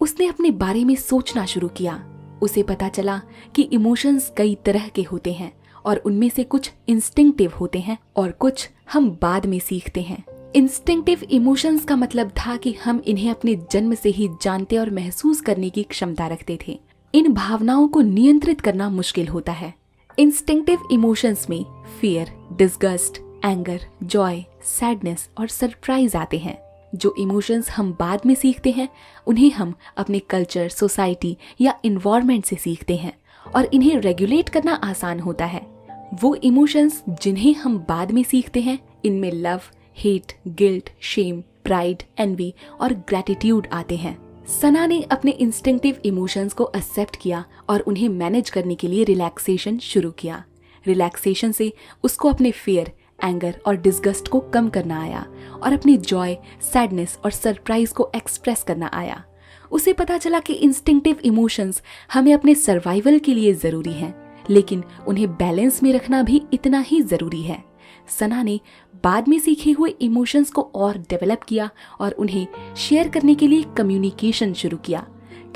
उसने अपने बारे में सोचना शुरू किया। उसे पता चला कि इमोशंस कई तरह के होते हैं और उनमें से कुछ इंस्टिंक्टिव होते हैं और कुछ हम बाद में सीखते हैं। इंस्टिंक्टिव इमोशंस का मतलब था कि हम इन्हें अपने जन्म से ही जानते और महसूस करने की क्षमता रखते थे। इन भावनाओं को नियंत्रित करना मुश्किल होता है। इंस्टिंक्टिव इमोशंस में fear, disgust, anger, Joy, sadness और सरप्राइज आते हैं। जो इमोशंस हम बाद में सीखते हैं उन्हें हम अपने कल्चर, सोसाइटी या इन्वायरमेंट से सीखते हैं और इन्हें रेगुलेट करना आसान होता है। वो इमोशंस जिन्हें हम बाद में सीखते हैं इनमें love, hate, guilt, shame, pride, envy और ग्रैटिट्यूड आते हैं। सना ने अपने इंस्टिंक्टिव इमोशंस को एक्सेप्ट किया और उन्हें मैनेज करने के लिए रिलैक्सेशन शुरू किया। रिलैक्सेशन से उसको अपने फियर, एंगर और डिस्गस्ट को कम करना आया और अपनी जॉय, सैडनेस और सरप्राइज को एक्सप्रेस करना आया। उसे पता चला कि इंस्टिंक्टिव इमोशंस हमें अपने सर्वाइवल के लिए जरूरी हैं, लेकिन उन्हें बैलेंस में रखना भी इतना ही जरूरी है। सना ने बाद में सीखे हुए इमोशंस को और डेवलप किया और उन्हें शेयर करने के लिए कम्युनिकेशन शुरू किया।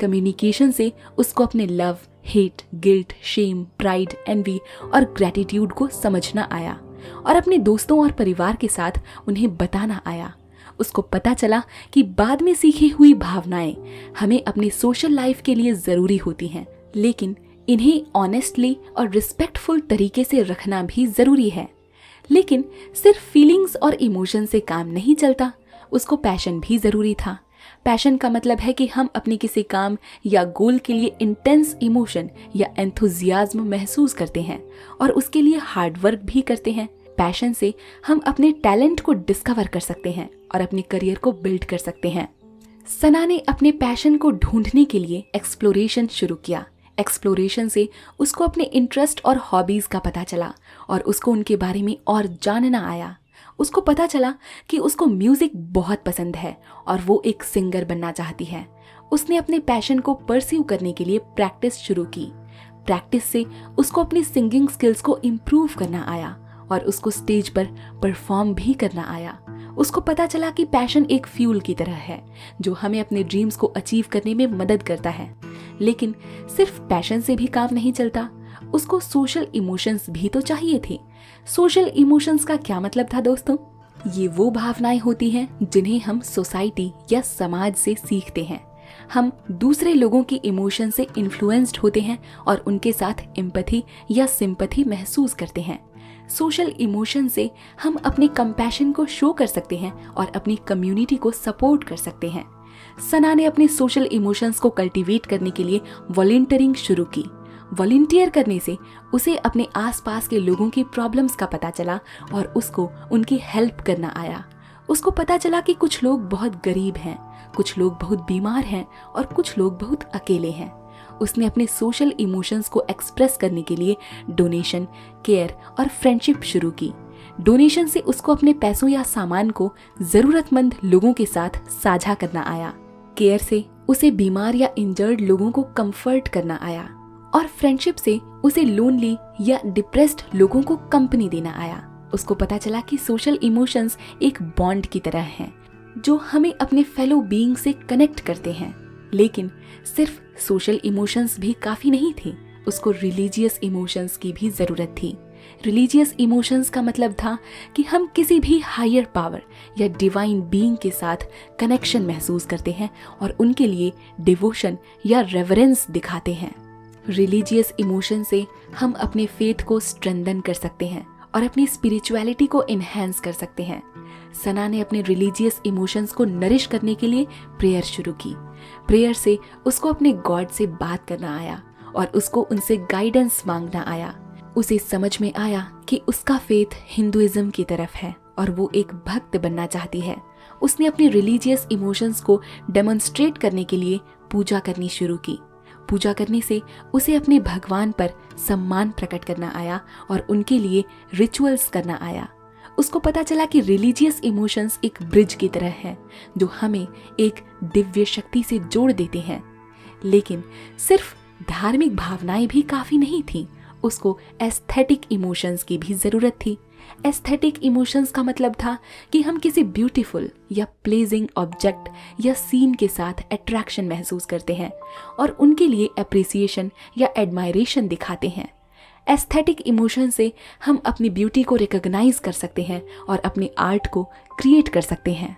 कम्युनिकेशन से उसको अपने love, hate, guilt, shame, pride, envy और ग्रैटिट्यूड को समझना आया और अपने दोस्तों और परिवार के साथ उन्हें बताना आया। उसको पता चला कि बाद में सीखी हुई भावनाएं हमें अपनी सोशल लाइफ के लिए जरूरी होती हैं, लेकिन इन्हें ऑनेस्टली और रिस्पेक्टफुल तरीके से रखना भी जरूरी है। लेकिन सिर्फ फीलिंग्स और इमोशन से काम नहीं चलता, उसको पैशन भी जरूरी था। पैशन का मतलब है कि हम अपने किसी काम या गोल के लिए इंटेंस इमोशन या एंथुजियाज्म महसूस करते हैं और उसके लिए हार्ड वर्क भी करते हैं। पैशन से हम अपने टैलेंट को डिस्कवर कर सकते हैं और अपने करियर को बिल्ड कर सकते हैं। सना ने अपने पैशन को ढूंढने के लिए एक्सप्लोरेशन शुरू किया। एक्सप्लोरेशन से उसको अपने इंटरेस्ट और हॉबीज का पता चला और उसको उनके बारे में और जानना आया। उसको पता चला कि उसको म्यूजिक बहुत पसंद है और वो एक सिंगर बनना चाहती है। उसने अपने पैशन को परस्यू करने के लिए प्रैक्टिस शुरू की। प्रैक्टिस से उसको अपनी सिंगिंग स्किल्स को इम्प्रूव करना आया और उसको स्टेज पर परफॉर्म भी करना आया। उसको पता चला कि पैशन एक फ्यूल की तरह है जो हमें अपने ड्रीम्स को अचीव करने में मदद करता है। लेकिन सिर्फ पैशन से भी काम नहीं चलता, उसको सोशल इमोशंस भी तो चाहिए थे। सोशल इमोशंस का क्या मतलब था दोस्तों? ये वो भावनाएं होती हैं जिन्हें हम सोसाइटी या समाज से सीखते हैं। हम दूसरे लोगों की इमोशन से इन्फ्लुएंस्ड होते हैं और उनके साथ एम्पैथी या सिंपैथी महसूस करते हैं। सोशल इमोशन से हम अपने कंपैशन को शो कर सकते हैं और अपनी कम्युनिटी को सपोर्ट कर सकते हैं। सना ने अपने सोशल इमोशंस को कल्टीवेट करने के लिए वॉलंटियरिंग शुरू की। वॉलंटियर करने से उसे अपने आसपास के लोगों की प्रॉब्लम्स का पता चला और उसको उनकी हेल्प करना आया। उसको पता चला कि कुछ लोग बहुत गरीब हैं, कुछ लोग बहुत बीमार हैं और कुछ लोग बहुत अकेले हैं। उसने अपने सोशल इमोशंस को एक्सप्रेस करने के लिए डोनेशन, केयर और फ्रेंडशिप शुरू की। डोनेशन से उसको अपने पैसों या सामान को जरूरतमंद लोगों के साथ साझा करना आया। केयर से उसे बीमार या इंजर्ड लोगों को कंफर्ट करना आया और फ्रेंडशिप से उसे लोनली या डिप्रेस्ड लोगों को कंपनी देना आया। उसको पता चला कि सोशल इमोशंस एक बॉन्ड की तरह हैं जो हमें अपने फेलो बीइंग से कनेक्ट करते हैं। लेकिन सिर्फ सोशल इमोशंस भी काफी नहीं थे, उसको रिलीजियस इमोशंस की भी जरूरत थी। रिलीजियस इमोशंस का मतलब था कि हम किसी भी हायर पावर या डिवाइन बीइंग के साथ कनेक्शन महसूस करते हैं और उनके लिए डिवोशन या रेवरेंस दिखाते हैं। रिलीजियस इमोशन से हम अपने फेथ को स्ट्रेंथन कर सकते हैं और अपनी स्पिरिचुअलिटी को इनहेंस कर सकते हैं। सना ने अपने रिलीजियस इमोशंस को नरिश करने के लिए प्रेयर शुरू की। प्रेयर से उसको अपने गॉड से बात करना आया और उसको उनसे गाइडेंस मांगना आया। उसे समझ में आया कि उसका फेथ हिंदुइज्म की तरफ है और वो एक भक्त बनना चाहती है। उसने अपने रिलीजियस इमोशंस को डेमोन्स्ट्रेट करने के लिए पूजा करनी शुरू की। पूजा करने से उसे अपने भगवान पर सम्मान प्रकट करना आया और उनके लिए रिचुअल्स करना आया। उसको पता चला कि रिलीजियस इमोशंस एक ब्रिज की तरह है जो हमें एक दिव्य शक्ति से जोड़ देते हैं। लेकिन सिर्फ धार्मिक भावनाएं भी काफी नहीं थी, उसको एस्थेटिक इमोशंस की भी जरूरत थी। एस्थेटिक इमोशंस का मतलब था कि हम किसी ब्यूटीफुल या प्लेजिंग ऑब्जेक्ट या सीन के साथ अट्रैक्शन महसूस करते हैं और उनके लिए एप्रिसिएशन या एडमायरेशन दिखाते हैं। एस्थेटिक इमोशन से हम अपनी ब्यूटी को रिकॉग्नाइज कर सकते हैं और अपने आर्ट को क्रिएट कर सकते हैं।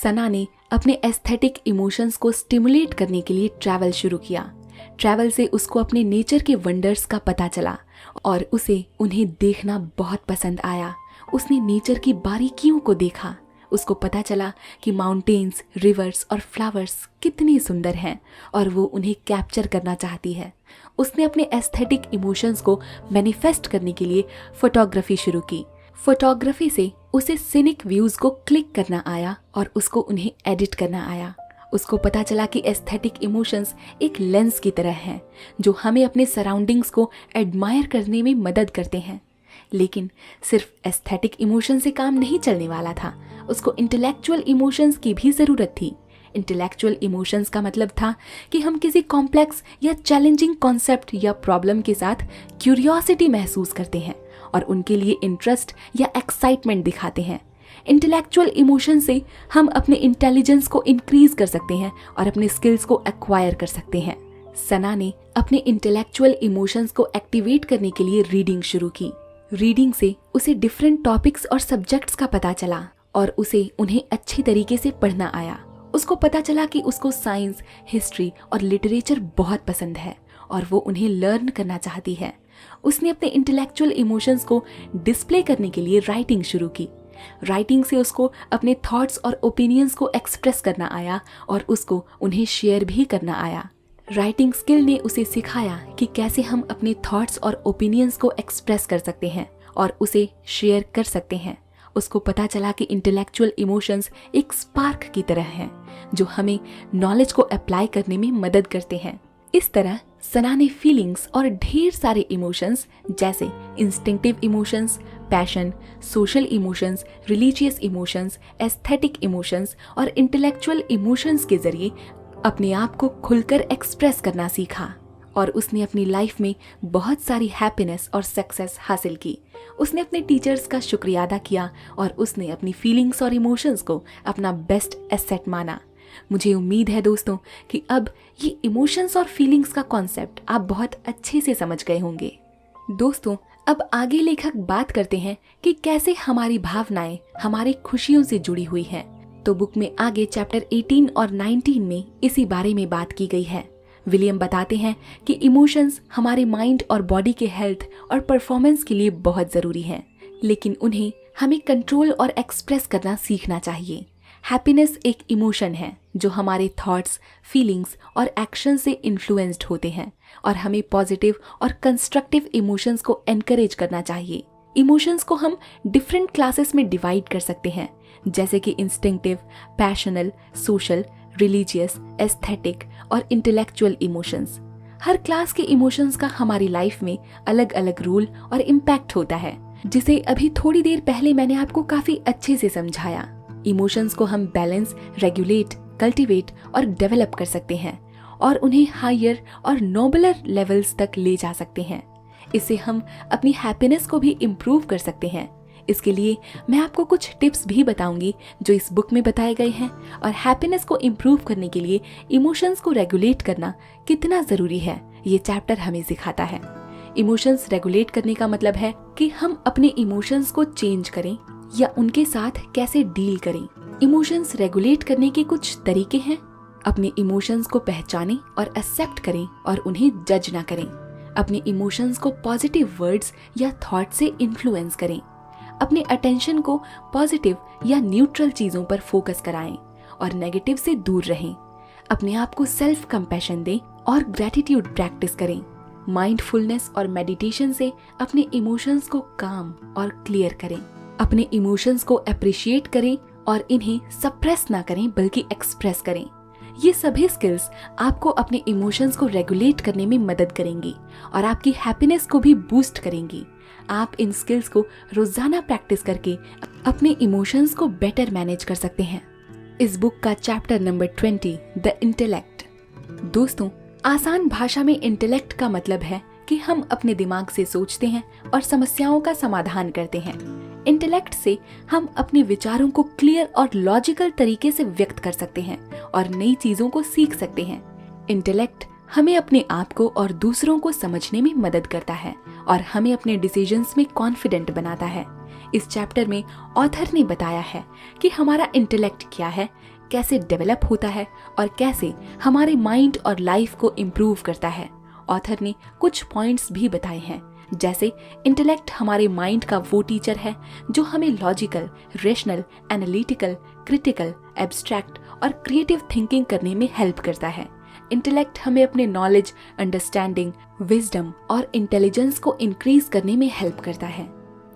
सना ने अपने एस्थेटिक इमोशंस को स्टिमुलेट करने के लिए ट्रैवल शुरू किया। ट्रैवल से उसको अपने नेचर के वंडर्स का पता चला और उसे उन्हें देखना बहुत पसंद आया। उसने नेचर की बारीकियों को देखा। उसको पता चला कि माउंटेन्स, रिवर्स और फ्लावर्स कितने सुंदर हैं और वो उन्हें कैप्चर करना चाहती है। उसने अपने एस्थेटिक इमोशंस को मैनिफेस्ट करने के लिए फोटोग्राफी शुरू की। फोटोग्राफी से उसे सिनिक व्यूज को क्लिक करना आया और उसको उन्हें एडिट करना आया। उसको पता चला कि एस्थेटिक इमोशंस एक लेंस की तरह हैं जो हमें अपने सराउंडिंग्स को एडमायर करने में मदद करते हैं। लेकिन सिर्फ एस्थेटिक इमोशन से काम नहीं चलने वाला था, उसको इंटेलेक्चुअल इमोशंस की भी ज़रूरत थी। इंटेलेक्चुअल इमोशंस का मतलब था कि हम किसी कॉम्प्लेक्स या चैलेंजिंग कॉन्सेप्ट या प्रॉब्लम के साथ क्यूरियोसिटी महसूस करते हैं और उनके लिए इंटरेस्ट या एक्साइटमेंट दिखाते हैं। इंटेलेक्चुअल इमोशन से हम अपने इंटेलिजेंस को इंक्रीज कर सकते हैं और अपने स्किल्स को एक्वायर कर सकते हैं। सना ने अपने इंटेलेक्चुअल इमोशंस को एक्टिवेट करने के लिए रीडिंग शुरू की। रीडिंग से उसे डिफरेंट टॉपिक्स और सब्जेक्ट्स का पता चला और उसे उन्हें अच्छी तरीके से पढ़ना आया। उसको पता चला कि उसको साइंस, हिस्ट्री और लिटरेचर बहुत पसंद है और वो उन्हें लर्न करना चाहती है। उसने अपने इंटेलेक्चुअल इमोशंस को डिस्प्ले करने के लिए राइटिंग शुरू की। राइटिंग से उसको अपने थॉट्स और ओपिनियंस को एक्सप्रेस करना आया और उसको उन्हें शेयर भी करना आया। राइटिंग स्किल ने उसे सिखाया कि कैसे हम अपने थॉट्स और ओपिनियंस को एक्सप्रेस कर सकते हैं और उसे शेयर कर सकते हैं। उसको पता चला कि इंटेलेक्चुअल इमोशंस एक स्पार्क की तरह हैं जो हमें नॉलेज को अप्लाई करने में मदद करते हैं। इस तरह सना ने फीलिंग्स और ढेर सारे इमोशंस जैसे instinctive emotions, passion, social emotions, religious emotions, aesthetic emotions और इंटेलेक्चुअल इमोशंस के जरिए अपने आप को खुलकर एक्सप्रेस करना सीखा और उसने अपनी लाइफ में बहुत सारी हैप्पीनेस और सक्सेस हासिल की। उसने अपने टीचर्स का शुक्रिया अदा किया और उसने अपनी फीलिंग्स और इमोशंस को अपना बेस्ट एसेट माना। मुझे उम्मीद है दोस्तों कि अब ये इमोशंस और फीलिंग्स का कॉन्सेप्ट आप बहुत अच्छे से समझ गए होंगे। दोस्तों, अब आगे लेखक बात करते हैं कि कैसे हमारी भावनाएं हमारी खुशियों से जुड़ी हुई हैं। तो बुक में आगे चैप्टर 18 और 19 में इसी बारे में बात की गई है। विलियम बताते हैं कि इमोशंस हमारे माइंड और बॉडी के हेल्थ और परफॉर्मेंस के लिए बहुत ज़रूरी हैं, लेकिन उन्हें हमें कंट्रोल और एक्सप्रेस करना सीखना चाहिए। हैप्पीनेस एक इमोशन है जो हमारे थॉट्स, फीलिंग्स और एक्शन से इन्फ्लुएंस्ड होते हैं और हमें पॉजिटिव और कंस्ट्रक्टिव इमोशंस को एनकरेज करना चाहिए। इमोशंस को हम डिफरेंट क्लासेस में डिवाइड कर सकते हैं, जैसे कि इंस्टिंक्टिव, पैशनल, सोशल, रिलीजियस, एस्थेटिक और इंटेलेक्चुअल इमोशंस। हर क्लास के इमोशंस का हमारी लाइफ में अलग अलग रोल और इम्पैक्ट होता है, जिसे अभी थोड़ी देर पहले मैंने आपको काफी अच्छे से समझाया। इमोशंस को हम बैलेंस, रेगुलेट, कल्टीवेट और डेवलप कर सकते हैं और उन्हें हायर और नोबलर लेवल्स तक ले जा सकते हैं। इससे हम अपनी हैप्पीनेस को भी इम्प्रूव कर सकते हैं। इसके लिए मैं आपको कुछ टिप्स भी बताऊंगी जो इस बुक में बताए गए हैं और हैप्पीनेस को इम्प्रूव करने के लिए इमोशंस को रेगुलेट करना कितना जरूरी है ये चैप्टर हमें सिखाता है। इमोशंस रेगुलेट करने का मतलब है कि हम अपने इमोशंस को चेंज करें या उनके साथ कैसे डील करें। इमोशंस रेगुलेट करने के कुछ तरीके हैं। अपने इमोशंस को पहचानें और एक्सेप्ट करें और उन्हें जज ना करें। अपने इमोशंस को पॉजिटिव वर्ड्स या थॉट से इन्फ्लुएंस करें। अपने अटेंशन को पॉजिटिव या न्यूट्रल चीजों पर फोकस कराएं और नेगेटिव से दूर रहें। अपने आप को सेल्फ कंपैशन दें और ग्रेटिट्यूड प्रैक्टिस करें। माइंडफुलनेस और मेडिटेशन से अपने इमोशंस को काम और क्लियर करें। अपने इमोशंस को अप्रिशिएट करें और इन्हें सप्रेस ना करें बल्कि एक्सप्रेस करें। ये सभी स्किल्स आपको अपने इमोशंस को रेगुलेट करने में मदद करेंगी और आपकी हैप्पीनेस को भी बूस्ट करेंगी। आप इन स्किल्स को रोजाना प्रैक्टिस करके अपने इमोशंस को बेटर मैनेज कर सकते हैं। इस बुक का चैप्टर नंबर 20, द इंटेलेक्ट। दोस्तों, आसान भाषा में इंटेलेक्ट का मतलब है कि हम अपने दिमाग से सोचते हैं और समस्याओं का समाधान करते हैं। इंटेलेक्ट से हम अपने विचारों को क्लियर और लॉजिकल तरीके से व्यक्त कर सकते हैं और नई चीजों को सीख सकते हैं। इंटेलेक्ट हमें अपने आप को और दूसरों को समझने में मदद करता है और हमें अपने डिसीजंस में कॉन्फिडेंट बनाता है। इस चैप्टर में ऑथर ने बताया है कि हमारा इंटेलेक्ट क्या है, कैसे डेवलप होता है और कैसे हमारे माइंड और लाइफ को इम्प्रूव करता है। ऑथर ने कुछ पॉइंट्स भी बताए हैं, जैसे इंटेलेक्ट हमारे माइंड का वो टीचर है जो हमें logical, rational, analytical, critical, abstract और क्रिएटिव थिंकिंग करने में हेल्प करता है। इंटेलेक्ट हमें अपने नॉलेज, अंडरस्टैंडिंग, विजडम और इंटेलिजेंस को इंक्रीज करने में हेल्प करता है।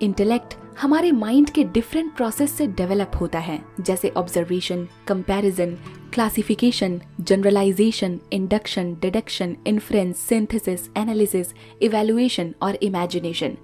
इंटेलेक्ट हमारे माइंड के डिफरेंट प्रोसेस से डेवलप होता है, जैसे observation, comparison, classification, generalization, induction, deduction, inference, synthesis, analysis, evaluation और इमेजिनेशन।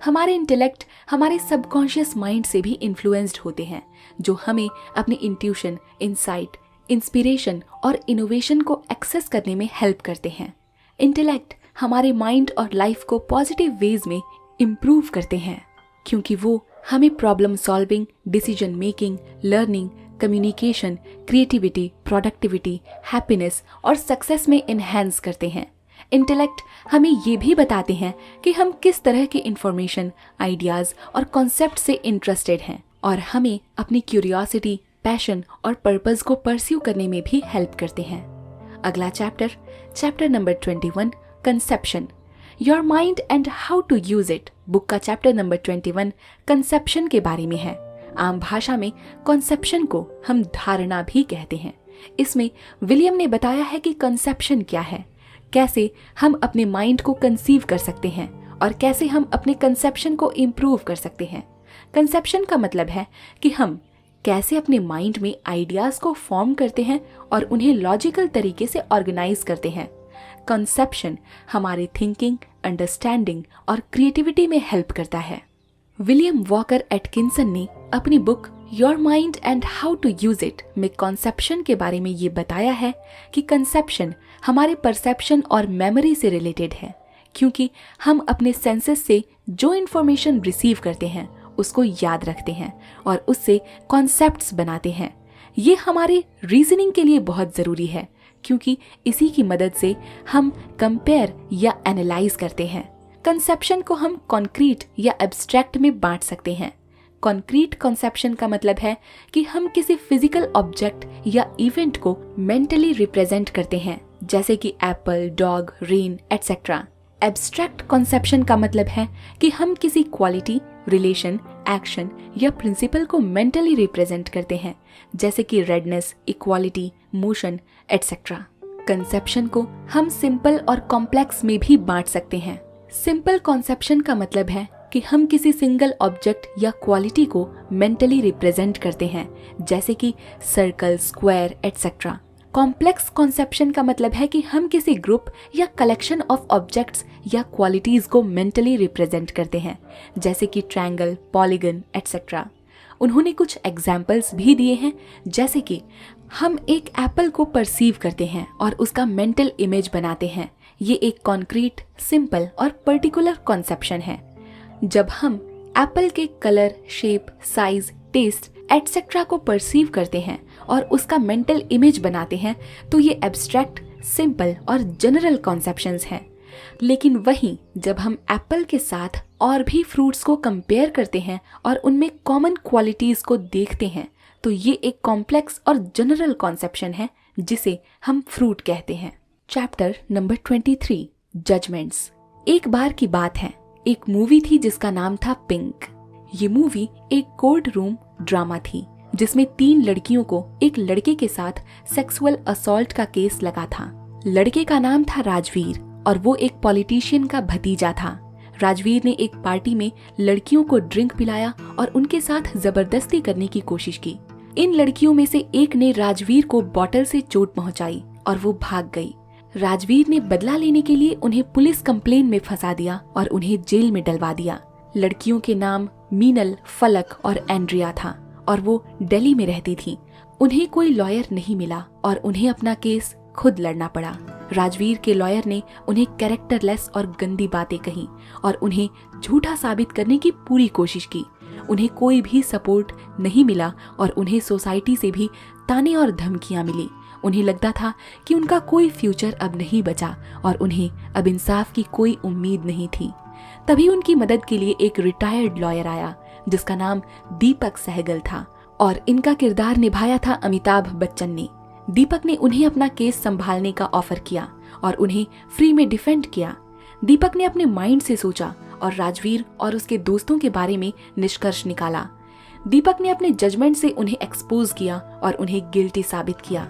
हमारे इंटेलेक्ट हमारे सबकॉन्शियस माइंड से भी इन्फ्लुएंस्ड होते हैं, जो हमें अपनी इंट्यूशन, इंसाइट, इंस्पिरेशन और इनोवेशन को एक्सेस करने में हेल्प करते हैं। इंटेलेक्ट हमारे माइंड और लाइफ को पॉजिटिव वेज में इम्प्रूव करते हैं, क्योंकि वो हमें problem solving, decision making, learning, communication, creativity, productivity, happiness और सक्सेस में इन्हेंस करते हैं। इंटेलेक्ट हमें ये भी बताते हैं कि हम किस तरह की इंफॉर्मेशन, आइडियाज और कॉन्सेप्ट से इंटरेस्टेड हैं, और हमें अपनी क्यूरियोसिटी, पैशन और पर्पस को परस्यू करने में भी हेल्प करते हैं। अगला chapter number 21, conception, your mind and how to use it. Book का चैप्टर नंबर 21 कंसेप्शन के बारे में है। आम भाषा में कंसेप्शन को हम धारणा भी कहते हैं। इसमें विलियम ने बताया है कि कंसेप्शन क्या है, कैसे हम अपने माइंड को कंसीव कर सकते हैं और कैसे हम अपने कंसेप्शन को इम्प्रूव कर सकते हैं। कंसेप्शन का मतलब है कि हम कैसे अपने माइंड में आइडियाज को फॉर्म करते हैं और उन्हें लॉजिकल तरीके से ऑर्गेनाइज करते हैं। कंसेप्शन हमारे थिंकिंग, अंडरस्टैंडिंग और क्रिएटिविटी में हेल्प करता है। विलियम वॉकर एटकिंसन ने अपनी book your mind and how to use it में कंसेप्शन के बारे में ये बताया है कि कंसेप्शन हमारे परसेप्शन और मेमोरी से रिलेटेड है, क्योंकि हम अपने सेंसेस से जो इंफॉर्मेशन रिसीव करते हैं उसको याद रखते हैं और उससे कॉन्सेप्ट्स बनाते हैं। ये हमारे रीजनिंग के लिए बहुत ज़रूरी है, क्योंकि इसी की मदद से हम कंपेयर या एनालाइज करते हैं। कंसेप्शन को हम कॉन्क्रीट या एब्स्ट्रैक्ट में बांट सकते हैं। कॉन्क्रीट कंसेप्शन का मतलब है कि हम किसी फिजिकल ऑब्जेक्ट या इवेंट को मेंटली रिप्रेजेंट करते हैं, जैसे कि Apple, dog, rain etcetera. Abstract conception का मतलब है कि हम किसी क्वालिटी, रिलेशन, एक्शन या प्रिंसिपल को मेंटली रिप्रेजेंट करते हैं, जैसे कि redness, equality, motion etcetera. Conception को हम सिंपल और कॉम्प्लेक्स में भी बांट सकते हैं। सिंपल कॉन्सेप्शन का मतलब है कि हम किसी सिंगल ऑब्जेक्ट या क्वालिटी को मेंटली रिप्रेजेंट करते हैं, जैसे कि circle, square etcetera. Complex conception का मतलब है कि हम किसी ग्रुप या कलेक्शन ऑफ ऑब्जेक्ट्स या क्वालिटीज को मेंटली रिप्रेजेंट करते हैं, जैसे कि ट्रायंगल, पॉलीगन एटसेट्रा। उन्होंने कुछ एग्जाम्पल्स भी दिए हैं, जैसे कि हम एक एप्पल को परसीव करते हैं और उसका मेंटल इमेज बनाते हैं। ये एक कॉन्क्रीट, सिंपल और पर्टिकुलर कॉन्सेप्शन है। जब हम एप्पल के colour, shape, size, taste etcetera को परसीव करते हैं और उसका मेंटल इमेज बनाते हैं, तो ये एब्स्ट्रैक्ट, सिंपल और जनरल कॉन्सेप्शंस हैं। लेकिन वहीं जब हम एप्पल के साथ और भी फ्रूट्स को कंपेयर करते हैं और उनमें कॉमन क्वालिटीज को देखते हैं, तो ये एक कॉम्प्लेक्स और जनरल कॉन्सेप्शन है, जिसे हम फ्रूट कहते हैं। Chapter number 23, judgements. एक बार की बात है, एक मूवी थी जिसका नाम था पिंक। ये मूवी एक कोर्ट रूम ड्रामा थी, जिसमें 3 लड़कियों को एक लड़के के साथ सेक्सुअल असॉल्ट का केस लगा था। लड़के का नाम था राजवीर और वो एक पॉलिटिशियन का भतीजा था। राजवीर ने एक पार्टी में लड़कियों को ड्रिंक पिलाया और उनके साथ जबरदस्ती करने की कोशिश की। इन लड़कियों में से एक ने राजवीर को बोतल से चोट पहुंचाई और वो भाग गई। राजवीर ने बदला लेने के लिए उन्हें पुलिस कंप्लेन में फंसा दिया और उन्हें जेल में डलवा दिया। लड़कियों के नाम मीनल, फलक और एंड्रिया था और वो दिल्ली में रहती थी। उन्हें कोई लॉयर नहीं मिला और उन्हें अपना केस खुद लड़ना पड़ा। राजवीर के लॉयर ने उन्हें कैरेक्टरलेस और गंदी बातें कही और उन्हें झूठा साबित करने की पूरी कोशिश की। उन्हें कोई भी सपोर्ट नहीं मिला और उन्हें सोसाइटी से भी ताने और धमकियां मिली। उन्हें लगता था कि उनका कोई फ्यूचर अब नहीं बचा और उन्हें अब इंसाफ की कोई उम्मीद नहीं थी। तभी उनकी मदद के लिए एक रिटायर्ड लॉयर आया, जिसका नाम दीपक सहगल था और इनका किरदार निभाया था अमिताभ बच्चन ने। दीपक ने उन्हें अपना केस संभालने का ऑफर किया और उन्हें फ्री में डिफेंड किया। दीपक ने अपने माइंड से सोचा और राजवीर और उसके दोस्तों के बारे में निष्कर्ष निकाला। दीपक ने अपने जजमेंट से उन्हें एक्सपोज किया और उन्हें गिल्टी साबित किया।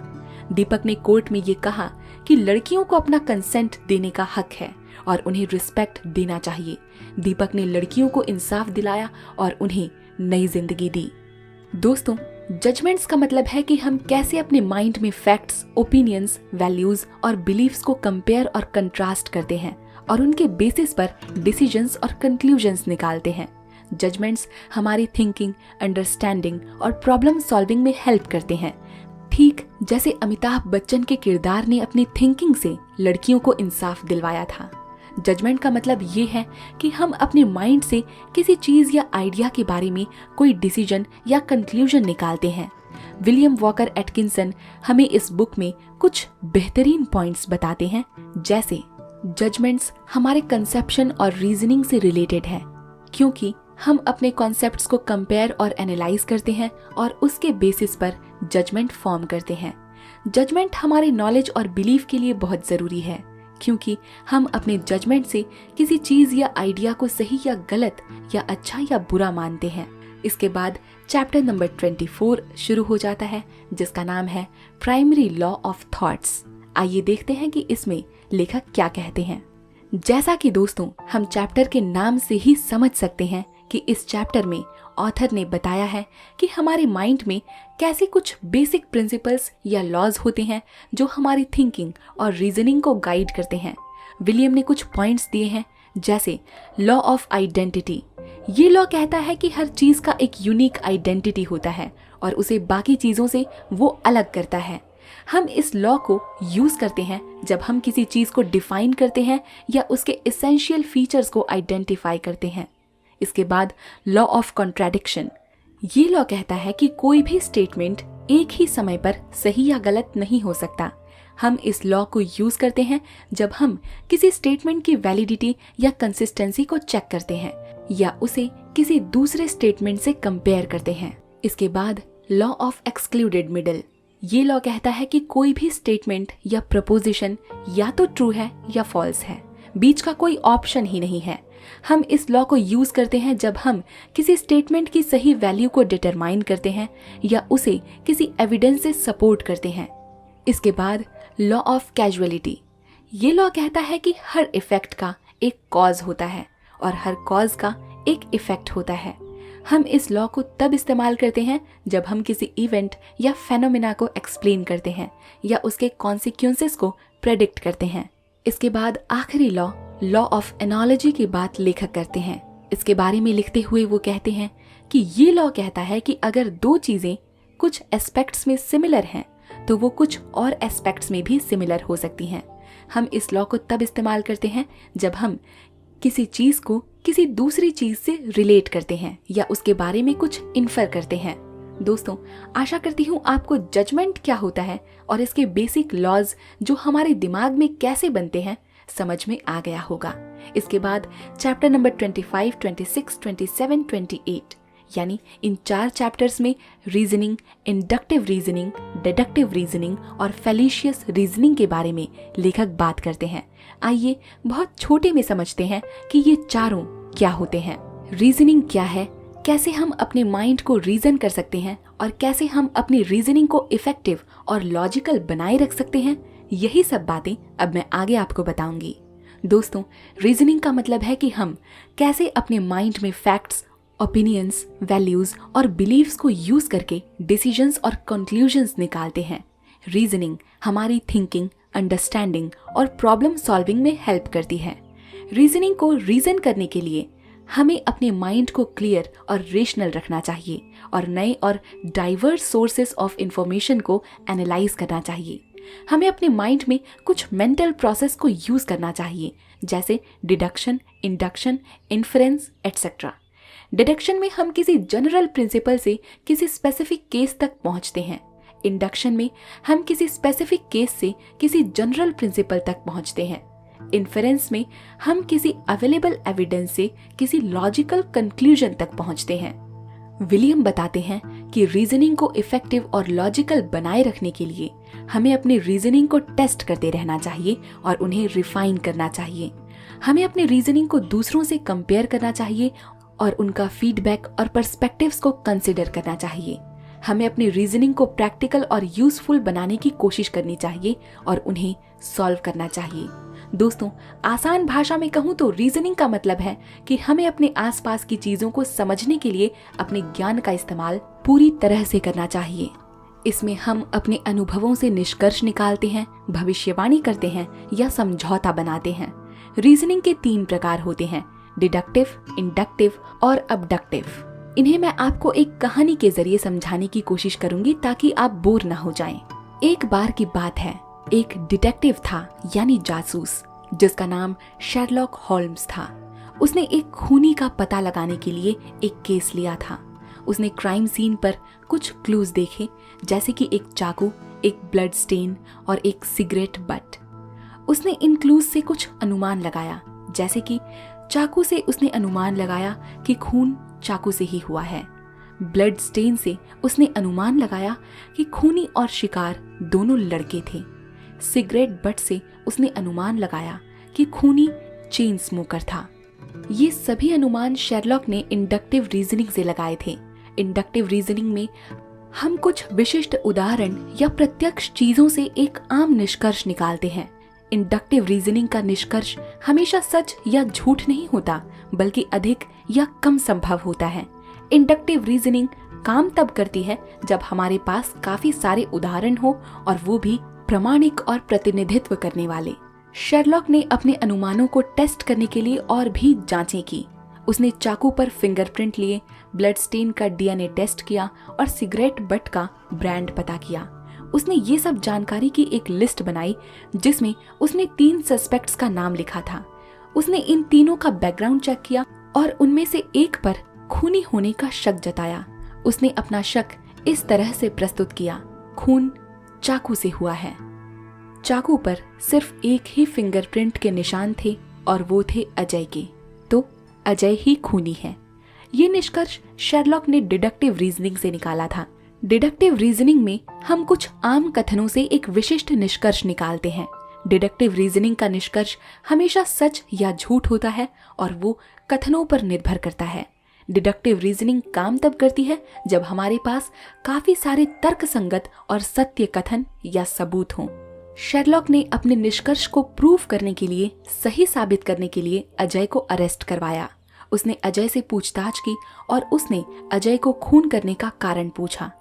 दीपक ने कोर्ट में ये कहा कि लड़कियों को अपना कंसेंट देने का हक है और उन्हें रिस्पेक्ट देना चाहिए। दीपक ने लड़कियों को इंसाफ दिलाया और उन्हें नई जिंदगी दी। दोस्तों, जजमेंट्स का मतलब है कि हम कैसे अपने माइंड में फैक्ट्स, ओपिनियंस, वैल्यूज और बिलीफ्स को कंपेयर और कंट्रास्ट करते हैं और उनके बेसिस पर डिसीजंस और कंक्लूजन्स निकालते हैं। जजमेंट्स हमारी थिंकिंग, अंडरस्टैंडिंग और प्रॉब्लम सॉल्विंग में हेल्प करते हैं, ठीक जैसे अमिताभ बच्चन के किरदार ने अपनी थिंकिंग से लड़कियों को इंसाफ दिलवाया था। जजमेंट का मतलब ये है कि हम अपने माइंड से किसी चीज या आइडिया के बारे में कोई डिसीजन या कंक्लूजन निकालते हैं। विलियम वॉकर एटकिंसन हमें इस बुक में कुछ बेहतरीन पॉइंट्स बताते हैं, जैसे जजमेंट्स हमारे कंसेप्शन और रीजनिंग से रिलेटेड है, क्योंकि हम अपने कॉन्सेप्ट्स को कंपेयर और एनालाइज करते हैं और उसके बेसिस पर जजमेंट फॉर्म करते हैं। जजमेंट हमारे नॉलेज और बिलीफ के लिए बहुत जरूरी है, क्योंकि हम अपने जजमेंट से किसी चीज या आइडिया को सही या गलत या अच्छा या बुरा मानते हैं। इसके बाद चैप्टर नंबर 24 शुरू हो जाता है, जिसका नाम है प्राइमरी लॉ ऑफ थॉट्स। आइए देखते हैं कि इसमें लेखक क्या कहते हैं। जैसा कि दोस्तों हम चैप्टर के नाम से ही समझ सकते हैं कि इस चैप्टर में ऑथर ने बताया है कि हमारे माइंड में कैसे कुछ बेसिक प्रिंसिपल्स या लॉज होते हैं जो हमारी थिंकिंग और रीजनिंग को गाइड करते हैं। विलियम ने कुछ पॉइंट्स दिए हैं, जैसे लॉ ऑफ आइडेंटिटी। ये लॉ कहता है कि हर चीज का एक यूनिक आइडेंटिटी होता है और उसे बाकी चीजों से वो अलग करता है। हम इस लॉ को यूज करते हैं जब हम किसी चीज को डिफाइन करते हैं या उसके एसेंशियल फीचर्स को आइडेंटिफाई करते हैं। इसके बाद लॉ ऑफ कॉन्ट्राडिक्शन। ये लॉ कहता है कि कोई भी स्टेटमेंट एक ही समय पर सही या गलत नहीं हो सकता। हम इस लॉ को यूज करते हैं जब हम किसी स्टेटमेंट की वैलिडिटी या कंसिस्टेंसी को चेक करते हैं या उसे किसी दूसरे स्टेटमेंट से कंपेयर करते हैं। इसके बाद लॉ ऑफ एक्सक्लूडेड मिडल। ये लॉ कहता है कि कोई भी स्टेटमेंट या प्रपोजिशन या तो ट्रू है या फॉल्स है, बीच का कोई ऑप्शन ही नहीं है। हम इस लॉ को यूज करते हैं जब हम किसी स्टेटमेंट की सही वैल्यू को डिटरमाइन करते हैं या उसे किसी एविडेंस से सपोर्ट करते हैं। इसके बाद लॉ ऑफ कैजुअलिटी। ये लॉ कहता है कि हर इफेक्ट का एक कॉज होता है और हर कॉज का एक इफेक्ट होता है। हम इस लॉ को तब इस्तेमाल करते हैं जब हम किसी इवेंट या फेनोमेना को एक्सप्लेन करते हैं या उसके कॉन्सिक्वेंसेस को प्रेडिक्ट करते हैं। इसके बाद आखिरी लॉ ऑफ एनालॉजी की बात लेखक करते हैं। इसके बारे में लिखते हुए वो कहते हैं कि ये लॉ कहता है कि अगर दो चीजें कुछ एस्पेक्ट्स में सिमिलर हैं तो वो कुछ और एस्पेक्ट्स में भी सिमिलर हो सकती हैं। हम इस लॉ को तब इस्तेमाल करते हैं जब हम किसी चीज को किसी दूसरी चीज से रिलेट करते हैं या उसके बारे में कुछ इन्फर करते हैं। दोस्तों, आशा करती हूँ आपको जजमेंट क्या होता है और इसके बेसिक लॉज जो हमारे दिमाग में कैसे बनते हैं समझ में आ गया होगा। इसके बाद चैप्टर नंबर 25, 26, 27, 28 यानी इन 4 चैप्टर्स में reasoning, inductive reasoning, deductive reasoning और फैलिशियस रीजनिंग के बारे में लेखक बात करते हैं। आइए बहुत छोटे में समझते हैं कि ये चारों क्या होते हैं। रीजनिंग क्या है, कैसे हम अपने माइंड को रीजन कर सकते हैं और कैसे हम अपनी रीजनिंग को इफेक्टिव और लॉजिकल बनाए रख सकते हैं, यही सब बातें अब मैं आगे आपको बताऊंगी। दोस्तों, रीजनिंग का मतलब है कि हम कैसे अपने माइंड में फैक्ट्स, ओपिनियंस, वैल्यूज और बिलीव्स को यूज करके डिसीजंस और कंक्लूजन्स निकालते हैं। रीजनिंग हमारी थिंकिंग, अंडरस्टैंडिंग और प्रॉब्लम सॉल्विंग में हेल्प करती है। रीजनिंग को रीजन करने के लिए हमें अपने माइंड को क्लियर और रेशनल रखना चाहिए और नए और डाइवर्स सोर्सेस ऑफ इंफॉर्मेशन को एनालाइज करना चाहिए। हमें अपने माइंड में कुछ मेंटल प्रोसेस को यूज करना चाहिए, जैसे deduction, induction, inference etcetera. Deduction में हम किसी जनरल प्रिंसिपल से किसी स्पेसिफिक केस तक पहुंचते हैं। इंडक्शन में हम किसी स्पेसिफिक केस से किसी जनरल प्रिंसिपल तक पहुंचते हैं। इन्फरेंस में हम किसी अवेलेबल एविडेंस से किसी लॉजिकल कंक्लूजन तक पहुंचते हैं। विलियम बताते हैं कि रीजनिंग को इफेक्टिव और लॉजिकल बनाए रखने के लिए हमें अपनी रीजनिंग को टेस्ट करते रहना चाहिए और उन्हें रिफाइन करना चाहिए। हमें अपनी रीजनिंग को दूसरों से कंपेयर करना चाहिए और उनका फीडबैक और पर्सपेक्टिव्स को कंसिडर करना चाहिए। हमें अपनी रीजनिंग को प्रैक्टिकल और यूजफुल बनाने की कोशिश करनी चाहिए और उन्हें सॉल्व करना चाहिए। दोस्तों, आसान भाषा में कहूँ तो रीजनिंग का मतलब है कि हमें अपने आसपास की चीजों को समझने के लिए अपने ज्ञान का इस्तेमाल पूरी तरह से करना चाहिए। इसमें हम अपने अनुभवों से निष्कर्ष निकालते हैं, भविष्यवाणी करते हैं या समझौता बनाते हैं। रीजनिंग के 3 प्रकार होते हैं, डिडक्टिव, इंडक्टिव और अबडक्टिव। इन्हें मैं आपको एक कहानी के जरिए समझाने की कोशिश करूंगी ताकि आप बोर न हो जाएं। एक बार की बात है, एक डिटेक्टिव था यानी जासूस, जिसका नाम शेरलॉक होल्म्स था। उसने एक खूनी का पता लगाने के लिए एक केस लिया था। उसने क्राइम सीन पर कुछ क्लूज देखे, जैसे कि एक चाकू, एक ब्लड स्टेन और एक सिगरेट बट। उसने इन क्लूज से कुछ अनुमान लगाया, जैसे कि चाकू से उसने अनुमान लगाया कि खून चाकू से ही हुआ है। ब्लड स्टेन से उसने अनुमान लगाया कि खूनी और शिकार दोनों लड़के थे। सिगरेट बट से उसने अनुमान लगाया कि खूनी चेन स्मोकर था। ये सभी अनुमान शेरलॉक ने इंडक्टिव रीजनिंग से लगाए थे। इंडक्टिव रीजनिंग में हम कुछ विशिष्ट उदाहरण या प्रत्यक्ष चीजों से एक आम निष्कर्ष निकालते हैं। इंडक्टिव रीजनिंग का निष्कर्ष हमेशा सच या झूठ नहीं होता, बल्कि अधिक या कम संभव होता है। इंडक्टिव रीजनिंग काम तब करती है जब हमारे पास काफी सारे उदाहरण हो और वो भी प्रामाणिक और प्रतिनिधित्व करने वाले। शेरलॉक ने अपने अनुमानों को टेस्ट करने के लिए और भी जांचें की। उसने चाकू पर फिंगरप्रिंट लिए, ब्लड स्टेन का डीएनए टेस्ट किया और सिगरेट बट का ब्रांड पता किया। उसने ये सब जानकारी की एक लिस्ट बनाई जिसमें उसने 3 सस्पेक्ट्स का नाम लिखा था। उसने इन तीनों का बैकग्राउंड चेक किया और उनमें से एक पर खूनी होने का शक जताया। उसने अपना शक इस तरह से प्रस्तुत किया, खून चाकू से हुआ है। चाकू पर सिर्फ एक ही फिंगरप्रिंट के निशान थे और वो थे अजय के, तो अजय ही खूनी है। ये निष्कर्ष शेरलॉक ने डिडक्टिव रीजनिंग से निकाला था। डिडक्टिव रीजनिंग में हम कुछ आम कथनों से एक विशिष्ट निष्कर्ष निकालते हैं। डिडक्टिव रीजनिंग का निष्कर्ष हमेशा सच या झूठ होता है और वो कथनों पर निर्भर करता है। डिडक्टिव रीजनिंग काम तब करती है जब हमारे पास काफी सारे तर्कसंगत और सत्य कथन या सबूत हों। शेरलॉक ने अपने निष्कर्ष को प्रूव करने के लिए, सही साबित करने के लिए अजय को अरेस्ट करवाया। उसने अजय से पूछताछ की और उसने अजय को खून करने का कारण पूछा।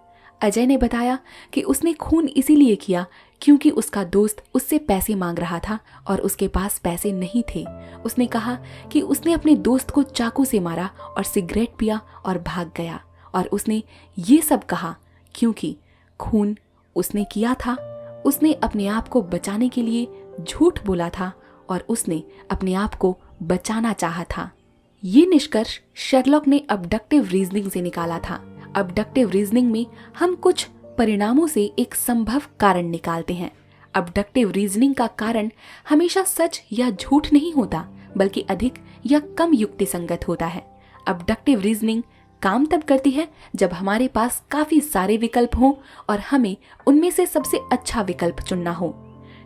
अजय ने बताया कि उसने खून इसीलिए किया क्योंकि उसका दोस्त उससे पैसे मांग रहा था और उसके पास पैसे नहीं थे। उसने कहा कि उसने अपने दोस्त को चाकू से मारा और सिगरेट पिया और भाग गया, और उसने ये सब कहा क्योंकि खून उसने किया था, उसने अपने आप को बचाने के लिए झूठ बोला था और उसने अपने आप को बचाना चाहा था। ये निष्कर्ष शेरलॉक ने अबडक्टिव रीजनिंग से निकाला था। अबडक्टिव रीजनिंग में हम कुछ परिणामों से एक संभव कारण निकालते हैं। अबडक्टिव रीजनिंग का कारण हमेशा सच या झूठ नहीं होता, बल्कि अधिक या कम युक्तिसंगत होता है। अबडक्टिव रीजनिंग काम तब करती है जब हमारे पास काफी सारे विकल्प हों और हमें उनमें से सबसे अच्छा विकल्प चुनना हो।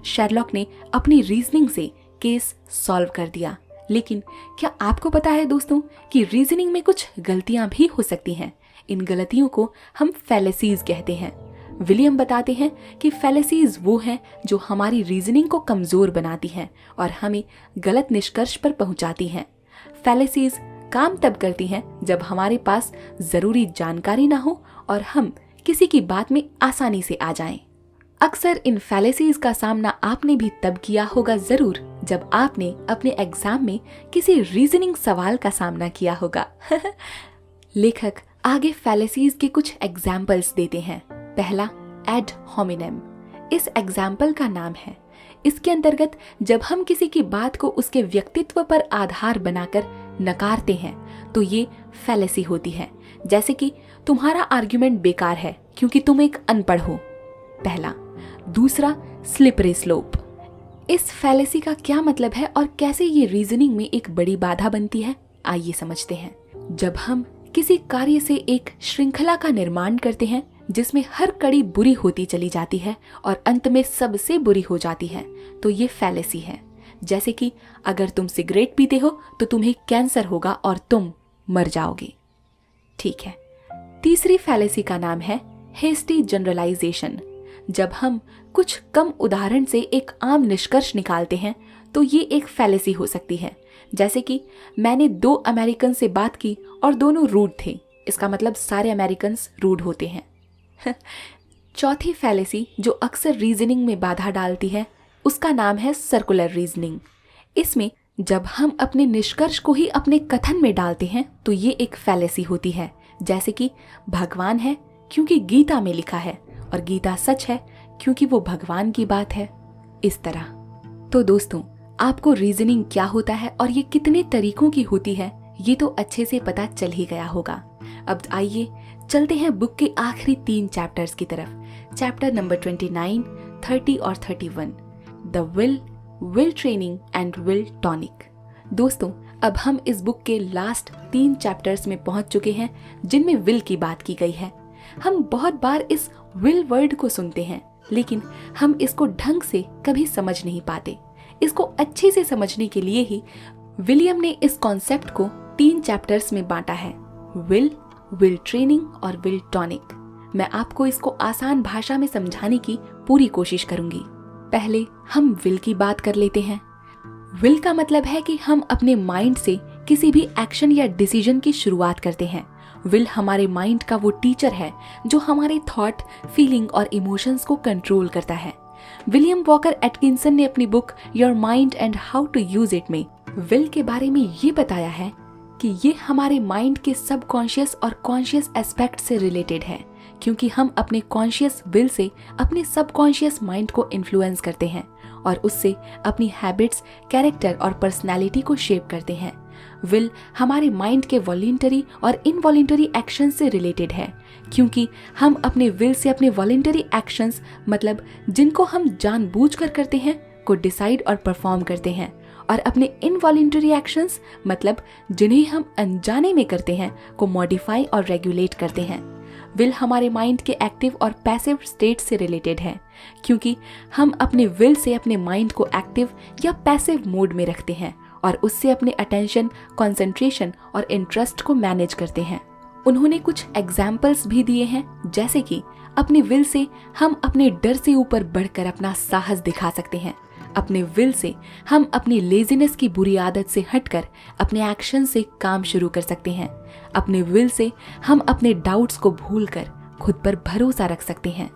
शेरलॉक ने अपनी रीजनिंग से केस सॉल्व कर दिया, लेकिन क्या आपको पता है दोस्तों कि रीजनिंग में कुछ गलतियां भी हो सकती हैं। इन गलतियों को हम फैलेसीज कहते हैं। विलियम बताते हैं कि फैलेसीज वो हैं जो हमारी रीजनिंग को कमजोर बनाती हैं और हमें गलत निष्कर्ष पर पहुंचाती हैं। फैलेसीज काम तब करती हैं जब हमारे पास जरूरी जानकारी ना हो और हम किसी की बात में आसानी से आ जाएं। अक्सर इन फैलेसीज का सामना आपने भी तब किया होगा जरूर जब आपने अपने एग्जाम में किसी रीजनिंग सवाल का सामना किया होगा। लेखक आगे फैलेसीज के कुछ एग्जाम्पल्स देते हैं। पहला, एड होमिनेम। इस एग्जाम्पल का नाम है। इसके अंतर्गत जब हम किसी की बात को उसके व्यक्तित्व पर आधार बनाकर नकारते हैं तो ये फैलेसी होती है। जैसे कि तुम्हारा आर्ग्यूमेंट बेकार है क्योंकि तुम एक अनपढ़ हो। पहला। दूसरा, स्लिपरी स्लोप। इस फैलेसी का क्या मतलब है और कैसे ये रीजनिंग में एक बड़ी बाधा बनती है, आइए समझते हैं। जब हम किसी कार्य से एक श्रृंखला का निर्माण करते हैं जिसमें हर कड़ी बुरी होती चली जाती है और अंत में सबसे बुरी हो जाती है, तो ये फैलेसी है। जैसे कि अगर तुम सिगरेट पीते हो तो तुम्हें कैंसर होगा और तुम मर जाओगे। ठीक है। तीसरी फैलेसी का नाम है हेस्टी जनरलाइजेशन। जब हम कुछ कम उदाहरण से एक आम निष्कर्ष निकालते हैं तो ये एक फैलेसी हो सकती है। जैसे कि मैंने 2 अमेरिकन से बात की और दोनों रूड थे, इसका मतलब सारे अमेरिकन्स रूड होते हैं। चौथी फैलेसी जो अक्सर रीजनिंग में बाधा डालती है उसका नाम है सर्कुलर रीजनिंग। इसमें जब हम अपने निष्कर्ष को ही अपने कथन में डालते हैं तो ये एक फैलेसी होती है। जैसे कि भगवान है क्योंकि गीता में लिखा है और गीता सच है क्योंकि वो भगवान की बात है, इस तरह। तो दोस्तों, आपको रीजनिंग क्या होता है और ये कितने तरीकों की होती है ये तो अच्छे से पता चल ही गया होगा। अब आइए चलते हैं बुक के आखिरी 3 चैप्टर्स की तरफ। चैप्टर नंबर 29, 30 और 31, the will training and will tonic. दोस्तों, अब हम इस बुक के लास्ट 3 चैप्टर्स में पहुंच चुके हैं जिनमें विल की बात की गई है। हम बहुत बार इस विल वर्ड को सुनते हैं लेकिन हम इसको ढंग से कभी समझ नहीं पाते। इसको अच्छे से समझने के लिए ही विलियम ने इस कॉन्सेप्ट को 3 चैप्टर्स में बांटा है, विल ट्रेनिंग और विल टॉनिक। मैं आपको इसको आसान भाषा में समझाने की पूरी कोशिश करूंगी। पहले हम विल की बात कर लेते हैं। विल का मतलब है कि हम अपने माइंड से किसी भी एक्शन या डिसीजन की शुरुआत करते हैं। विल हमारे माइंड का वो टीचर है जो हमारे थॉट, फीलिंग और इमोशंस को कंट्रोल करता है। विलियम वॉकर एटकिंसन ने अपनी book your mind and how to use it में विल के बारे में ये बताया है कि ये हमारे माइंड के सबकॉन्शियस और कॉन्शियस एस्पेक्ट से रिलेटेड है, क्योंकि हम अपने कॉन्शियस विल से अपने सबकॉन्शियस माइंड को इन्फ्लुएंस करते हैं और उससे अपनी हैबिट्स, कैरेक्टर और पर्सनालिटी को शेप करते हैं। विल हमारे माइंड के वॉलंटरी और इनवॉलंटरी एक्शन से रिलेटेड है, क्योंकि हम अपने विल से अपने वॉलंटरी एक्शंस, मतलब जिनको हम जानबूझकर करते हैं, को डिसाइड और परफॉर्म करते हैं, और अपने इनवॉलंटरी एक्शंस, मतलब जिन्हें हम अनजाने में करते हैं, को मॉडिफाई और रेगुलेट करते हैं। विल हमारे माइंड के एक्टिव और पैसिव स्टेट से रिलेटेड है, क्योंकि हम अपने विल से अपने माइंड को एक्टिव या पैसिव मोड में रखते हैं और उससे अपने अटेंशन, कंसंट्रेशन और इंटरेस्ट को मैनेज करते हैं। उन्होंने कुछ एग्जाम्पल्स भी दिए हैं, जैसे कि अपने विल से हम अपने डर से ऊपर बढ़कर अपना साहस दिखा सकते हैं। अपने विल से हम अपनी लेजीनेस की बुरी आदत से हटकर अपने एक्शन से काम शुरू कर सकते हैं। अपने विल से हम अपने डाउट्स को भूलकर खुद पर भरोसा रख सकते हैं।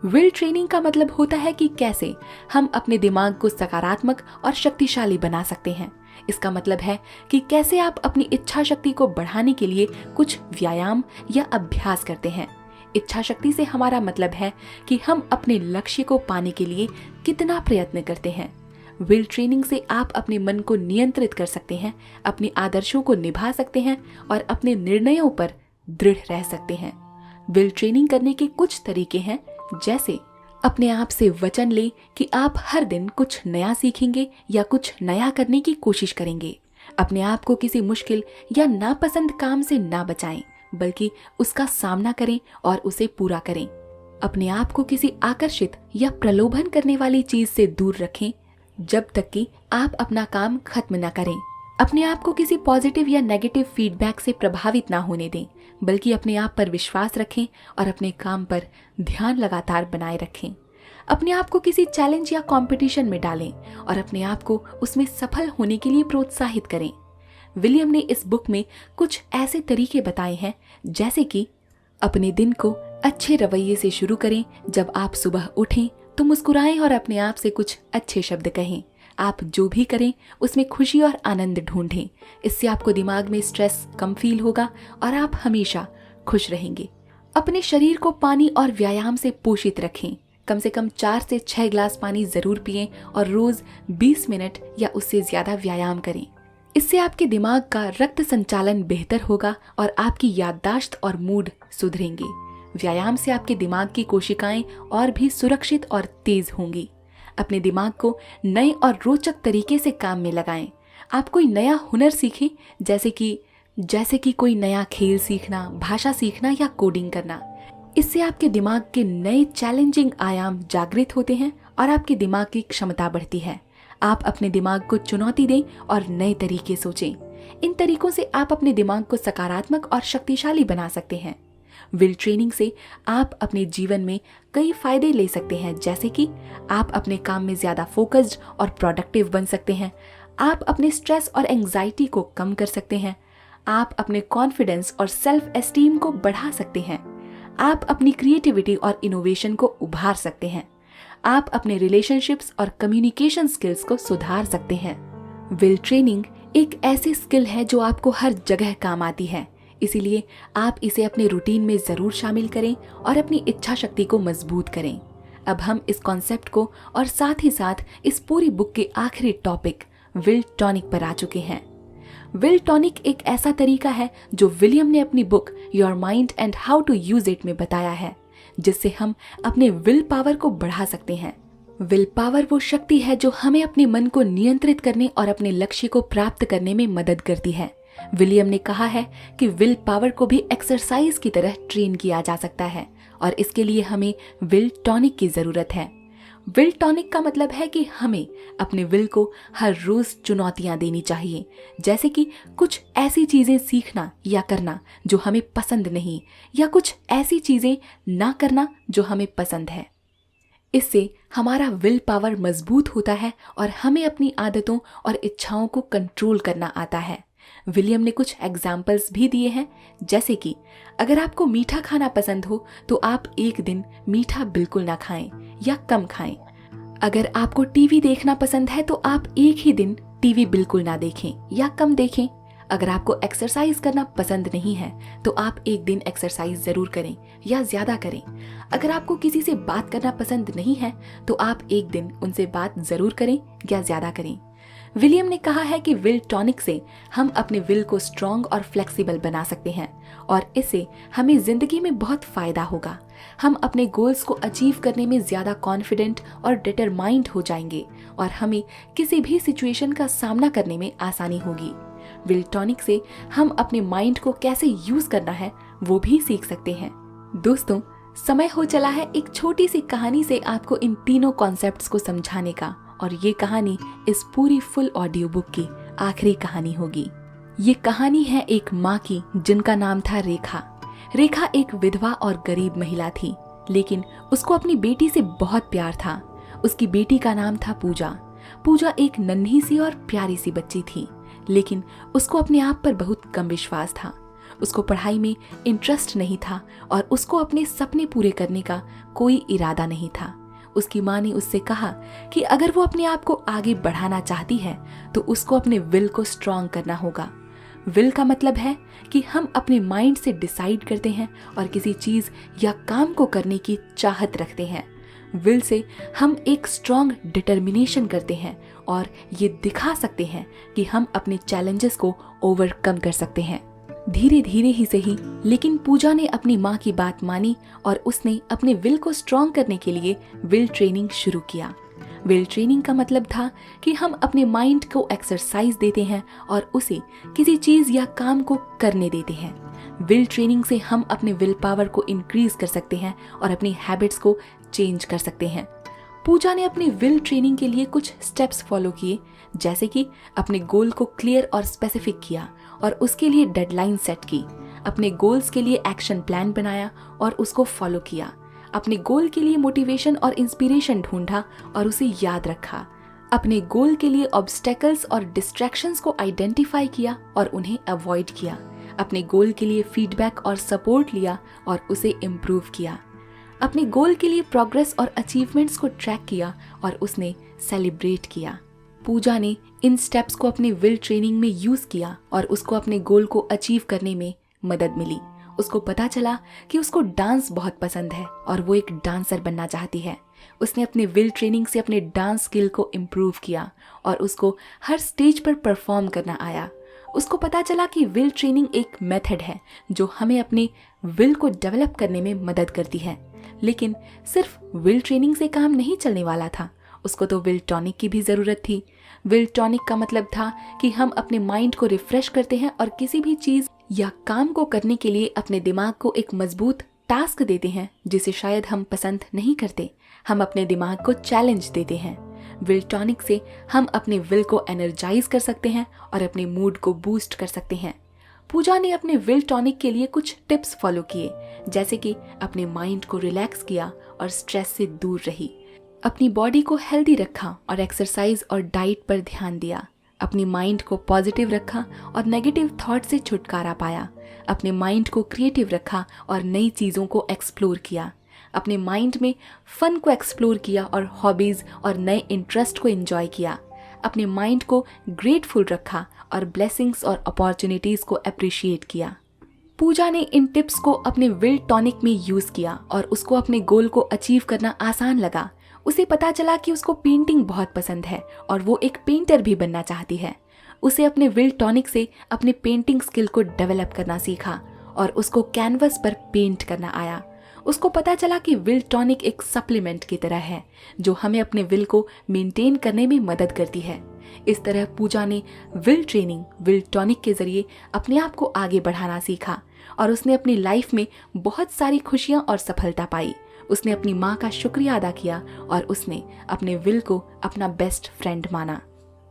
विल ट्रेनिंग का मतलब होता है कि कैसे हम अपने दिमाग को सकारात्मक और शक्तिशाली बना सकते हैं। इसका मतलब है कि कैसे आप अपनी इच्छा शक्ति को बढ़ाने के लिए कुछ व्यायाम या अभ्यास करते हैं। इच्छा शक्ति से हमारा मतलब है कि हम अपने लक्ष्य को पाने के लिए कितना प्रयत्न करते हैं। विल ट्रेनिंग से आप अपने मन को नियंत्रित कर सकते हैं, अपने आदर्शों को निभा सकते हैं और अपने निर्णयों पर दृढ़ रह सकते हैं। विल ट्रेनिंग करने के कुछ तरीके हैं, जैसे अपने आप से वचन लें कि आप हर दिन कुछ नया सीखेंगे या कुछ नया करने की कोशिश करेंगे। अपने आप को किसी मुश्किल या नापसंद काम से ना बचाएं, बल्कि उसका सामना करें और उसे पूरा करें। अपने आप को किसी आकर्षित या प्रलोभन करने वाली चीज से दूर रखें जब तक कि आप अपना काम खत्म न करें। अपने आप को किसी पॉजिटिव या नेगेटिव फीडबैक से प्रभावित ना होने दें, बल्कि अपने आप पर विश्वास रखें और अपने काम पर ध्यान लगातार बनाए रखें। अपने आप को किसी चैलेंज या कंपटीशन में डालें और अपने आप को उसमें सफल होने के लिए प्रोत्साहित करें। विलियम ने इस बुक में कुछ ऐसे तरीके बताए हैं, जैसे कि अपने दिन को अच्छे रवैये से शुरू करें। जब आप सुबह उठें तो मुस्कुराएं और अपने आप से कुछ अच्छे शब्द कहें। आप जो भी करें उसमें खुशी और आनंद ढूंढें। इससे आपको दिमाग में स्ट्रेस कम फील होगा और आप हमेशा खुश रहेंगे। अपने शरीर को पानी और व्यायाम से पोषित रखें। कम से कम 4 से 6 ग्लास पानी जरूर पिएं और रोज 20 मिनट या उससे ज्यादा व्यायाम करें। इससे आपके दिमाग का रक्त संचालन बेहतर होगा और आपकी याददाश्त और मूड सुधरेंगे। व्यायाम से आपके दिमाग की कोशिकाएं और भी सुरक्षित और तेज होंगी। अपने दिमाग को नए और रोचक तरीके से काम में लगाएं। आप कोई नया हुनर सीखें, जैसे कि कोई नया खेल सीखना, भाषा सीखना या कोडिंग करना। इससे आपके दिमाग के नए चैलेंजिंग आयाम जागृत होते हैं और आपके दिमाग की क्षमता बढ़ती है। आप अपने दिमाग को चुनौती दें और नए तरीके सोचें। इन तरीकों से आप अपने दिमाग को सकारात्मक और शक्तिशाली बना सकते हैं। विल ट्रेनिंग से आप अपने जीवन में कई फायदे ले सकते हैं, जैसे कि आप अपने काम में ज्यादा फोकस्ड और प्रोडक्टिव बन सकते हैं। आप अपने स्ट्रेस और एंजाइटी को कम कर सकते हैं। आप अपने कॉन्फिडेंस और सेल्फ एस्टीम को बढ़ा सकते हैं। आप अपनी क्रिएटिविटी और इनोवेशन को उभार सकते हैं। आप अपने रिलेशनशिप्स और कम्युनिकेशन स्किल्स को सुधार सकते हैं। विल ट्रेनिंग एक ऐसी स्किल है जो आपको हर जगह काम आती है, इसीलिए आप इसे अपने रूटीन में जरूर शामिल करें और अपनी इच्छा शक्ति को मजबूत करें। अब हम इस कॉन्सेप्ट को और साथ ही साथ इस पूरी बुक के आखिरी टॉपिक विल टॉनिक पर आ चुके हैं। विल टॉनिक एक ऐसा तरीका है जो विलियम ने अपनी book your mind and how to use it में बताया है, जिससे हम अपने विल पावर को बढ़ा सकते हैं। विल पावर वो शक्ति है जो हमें अपने मन को नियंत्रित करने और अपने लक्ष्य को प्राप्त करने में मदद करती है। विलियम ने कहा है कि विल पावर को भी एक्सरसाइज की तरह ट्रेन किया जा सकता है और इसके लिए हमें विल टॉनिक की जरूरत है। विल टॉनिक का मतलब है कि हमें अपने विल को हर रोज चुनौतियां देनी चाहिए, जैसे कि कुछ ऐसी चीजें सीखना या करना जो हमें पसंद नहीं, या कुछ ऐसी चीजें ना करना जो हमें पसंद है। इससे हमारा विल पावर मजबूत होता है और हमें अपनी आदतों और इच्छाओं को कंट्रोल करना आता है। विलियम ने कुछ एग्जाम्पल्स भी दिए हैं, जैसे कि अगर आपको मीठा खाना पसंद हो तो आप एक दिन मीठा बिल्कुल ना खाएं या कम खाएं। अगर आपको टीवी देखना पसंद है तो आप एक ही दिन टीवी बिल्कुल ना देखें या कम देखें। अगर आपको एक्सरसाइज करना पसंद नहीं है तो आप एक दिन एक्सरसाइज जरूर करें या ज्यादा करें। अगर आपको किसी से बात करना पसंद नहीं है तो आप एक दिन उनसे बात जरूर करें या ज्यादा करें। विलियम ने कहा है कि विल टॉनिक से हम अपने विल को स्ट्रॉन्ग और फ्लेक्सिबल बना सकते हैं और इससे हमें जिंदगी में बहुत फायदा होगा। हम अपने गोल्स को अचीव करने में ज्यादा कॉन्फिडेंट और डिटरमाइंड हो जाएंगे और हमें किसी भी सिचुएशन का सामना करने में आसानी होगी। विल टॉनिक से हम अपने माइंड को कैसे यूज करना है वो भी सीख सकते हैं। दोस्तों, समय हो चला है एक छोटी सी कहानी से आपको इन तीनों कॉन्सेप्ट्स को समझाने का, और ये कहानी इस पूरी फुल ऑडियो बुक की आखिरी कहानी होगी। ये कहानी है एक माँ की जिनका नाम था रेखा। रेखा एक विधवा और गरीब महिला थी, लेकिन उसको अपनी बेटी से बहुत प्यार था। उसकी बेटी का नाम था पूजा। पूजा एक नन्ही सी और प्यारी सी बच्ची थी, लेकिन उसको अपने आप पर बहुत कम विश्वास था। उसको पढ़ाई में इंटरेस्ट नहीं था और उसको अपने सपने पूरे करने का कोई इरादा नहीं था। उसकी माँ ने उससे कहा कि अगर वो अपने आप को आगे बढ़ाना चाहती है तो उसको अपने विल को स्ट्रॉन्ग करना होगा। विल का मतलब है कि हम अपने माइंड से डिसाइड करते हैं और किसी चीज या काम को करने की चाहत रखते हैं। विल से हम एक स्ट्रॉन्ग डिटर्मिनेशन करते हैं और ये दिखा सकते हैं कि हम अपने चैलेंजेस को ओवरकम कर सकते हैं। धीरे धीरे ही सही, लेकिन पूजा ने अपनी माँ की बात मानी और उसने अपने विल को स्ट्रॉन्ग करने के लिए विल ट्रेनिंग शुरू किया। विल ट्रेनिंग का मतलब था कि हम अपने माइंड को एक्सरसाइज देते हैं और उसे किसी चीज या काम को करने देते हैं। विल ट्रेनिंग से हम अपने विल पावर को इंक्रीज कर सकते हैं और अपनी हैबिट्स को चेंज कर सकते हैं। पूजा ने अपनी विल ट्रेनिंग के लिए कुछ स्टेप्स फॉलो किए, जैसे कि अपने गोल को क्लियर और स्पेसिफिक किया और उसके लिए डेडलाइन सेट की। अपने गोल्स के लिए एक्शन प्लान बनाया और उसको फॉलो किया। अपने गोल के लिए मोटिवेशन और इंस्पिरेशन ढूंढा और उसे याद रखा। अपने गोल के लिए ऑब्स्टेकल्स और डिस्ट्रैक्शंस को आइडेंटिफाई किया और उन्हें अवॉइड किया। अपने गोल के लिए फीडबैक और सपोर्ट लिया और उसे इम्प्रूव किया। अपने गोल के लिए प्रोग्रेस और अचीवमेंट्स को ट्रैक किया और उसने सेलिब्रेट किया। पूजा ने इन स्टेप्स को अपने विल ट्रेनिंग में यूज किया और उसको अपने गोल को अचीव करने में मदद मिली। उसको पता चला कि उसको डांस बहुत पसंद है और वो एक डांसर बनना चाहती है। उसने अपने विल ट्रेनिंग से अपने डांस स्किल को इम्प्रूव किया और उसको हर स्टेज पर परफॉर्म करना आया। उसको पता चला कि विल ट्रेनिंग एक मेथड है जो हमें अपने विल को डेवलप करने में मदद करती है। लेकिन सिर्फ विल ट्रेनिंग से काम नहीं चलने वाला था, उसको तो विल टॉनिक की भी जरूरत थी। विल टॉनिक का मतलब था कि हम अपने माइंड को रिफ्रेश करते हैं और किसी भी चीज या काम को करने के लिए अपने दिमाग को एक मजबूत टास्क देते हैं जिसे शायद हम पसंद नहीं करते। हम अपने दिमाग को चैलेंज देते हैं। विल टॉनिक से हम अपने विल को एनर्जाइज कर सकते हैं और अपने मूड को बूस्ट कर सकते हैं। पूजा ने अपने विल टॉनिक के लिए कुछ टिप्स फॉलो किए, जैसे कि अपने माइंड को रिलैक्स किया और स्ट्रेस से दूर रही, अपनी बॉडी को हेल्दी रखा और एक्सरसाइज और डाइट पर ध्यान दिया, अपनी माइंड को पॉजिटिव रखा और नेगेटिव थॉट से छुटकारा पाया, अपने माइंड को क्रिएटिव रखा और नई चीज़ों को एक्सप्लोर किया, अपने माइंड में फन को एक्सप्लोर किया और हॉबीज़ और नए इंटरेस्ट को एंजॉय किया, अपने माइंड को ग्रेटफुल रखा और ब्लेसिंग्स और अपॉर्चुनिटीज़ को अप्रिशिएट किया। पूजा ने इन टिप्स को अपने विल टॉनिक में यूज़ किया और उसको अपने गोल को अचीव करना आसान लगा। उसे पता चला कि उसको पेंटिंग बहुत पसंद है और वो एक पेंटर भी बनना चाहती है। उसे अपने विल टॉनिक से अपने पेंटिंग स्किल को डेवलप करना सीखा और उसको कैनवस पर पेंट करना आया। उसको पता चला कि विल टॉनिक एक सप्लीमेंट की तरह है जो हमें अपने विल को मेंटेन करने में मदद करती है। इस तरह पूजा ने विल ट्रेनिंग, विल टॉनिक के जरिए अपने आप को आगे बढ़ाना सीखा और उसने अपनी लाइफ में बहुत सारी खुशियां और सफलता पाई। उसने अपनी माँ का शुक्रिया अदा किया और उसने अपने विल को अपना बेस्ट फ्रेंड माना।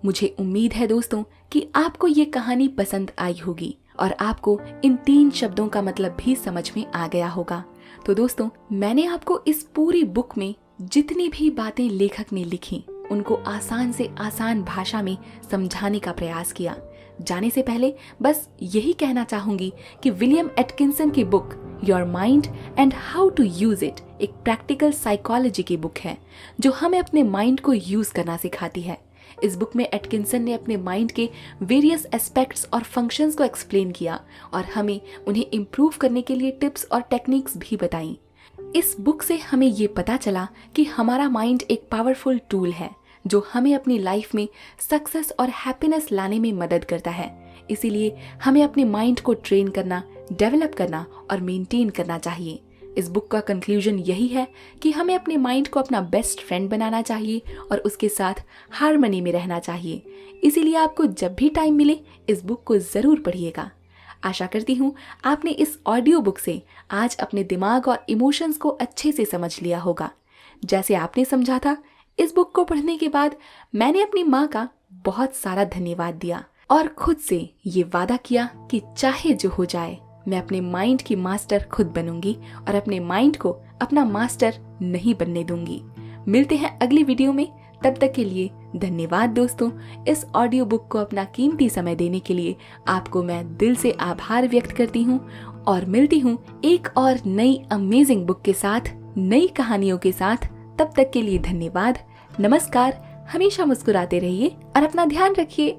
मुझे उम्मीद है दोस्तों कि आपको ये कहानी पसंद आई होगी और आपको इन 3 शब्दों का मतलब भी समझ में आ गया होगा। तो दोस्तों, मैंने आपको इस पूरी बुक में जितनी भी बातें लेखक ने लिखी उनको आसान से आसान भाषा में समझाने का प्रयास किया। जाने से पहले बस यही कहना चाहूंगी कि विलियम एटकिंसन की book your mind and how to use it एक प्रैक्टिकल साइकोलॉजी की बुक है जो हमें अपने माइंड को यूज करना सिखाती है। इस बुक में एटकिंसन ने अपने माइंड के वेरियस एस्पेक्ट्स और फंक्शंस को एक्सप्लेन किया और हमें उन्हें इम्प्रूव करने के लिए टिप्स और टेक्निक्स भी बताई। इस बुक से हमें ये पता चला कि हमारा माइंड एक पावरफुल टूल है जो हमें अपनी लाइफ में सक्सेस और हैप्पीनेस लाने में मदद करता है। इसीलिए हमें अपने माइंड को ट्रेन करना, डेवलप करना और मेंटेन करना चाहिए। इस बुक का कंक्लूजन यही है कि हमें अपने माइंड को अपना बेस्ट फ्रेंड बनाना चाहिए और उसके साथ हार्मनी में रहना चाहिए। इसीलिए आपको जब भी टाइम मिले इस बुक को ज़रूर पढ़िएगा। आशा करती हूँ आपने इस ऑडियो बुक से आज अपने दिमाग और इमोशंस को अच्छे से समझ लिया होगा। जैसे आपने समझा था, इस बुक को पढ़ने के बाद मैंने अपनी माँ का बहुत सारा धन्यवाद दिया और खुद से ये वादा किया कि चाहे जो हो जाए मैं अपने माइंड की मास्टर खुद बनूंगी और अपने माइंड को अपना मास्टर नहीं बनने दूंगी। मिलते हैं अगली वीडियो में, तब तक के लिए धन्यवाद दोस्तों। इस ऑडियो बुक को अपना कीमती समय देने के लिए आपको मैं दिल से आभार व्यक्त करती हूँ और मिलती हूँ एक और नई अमेजिंग बुक के साथ, नई कहानियों के साथ। तब तक के लिए धन्यवाद, नमस्कार। हमेशा मुस्कुराते रहिए और अपना ध्यान रखिए।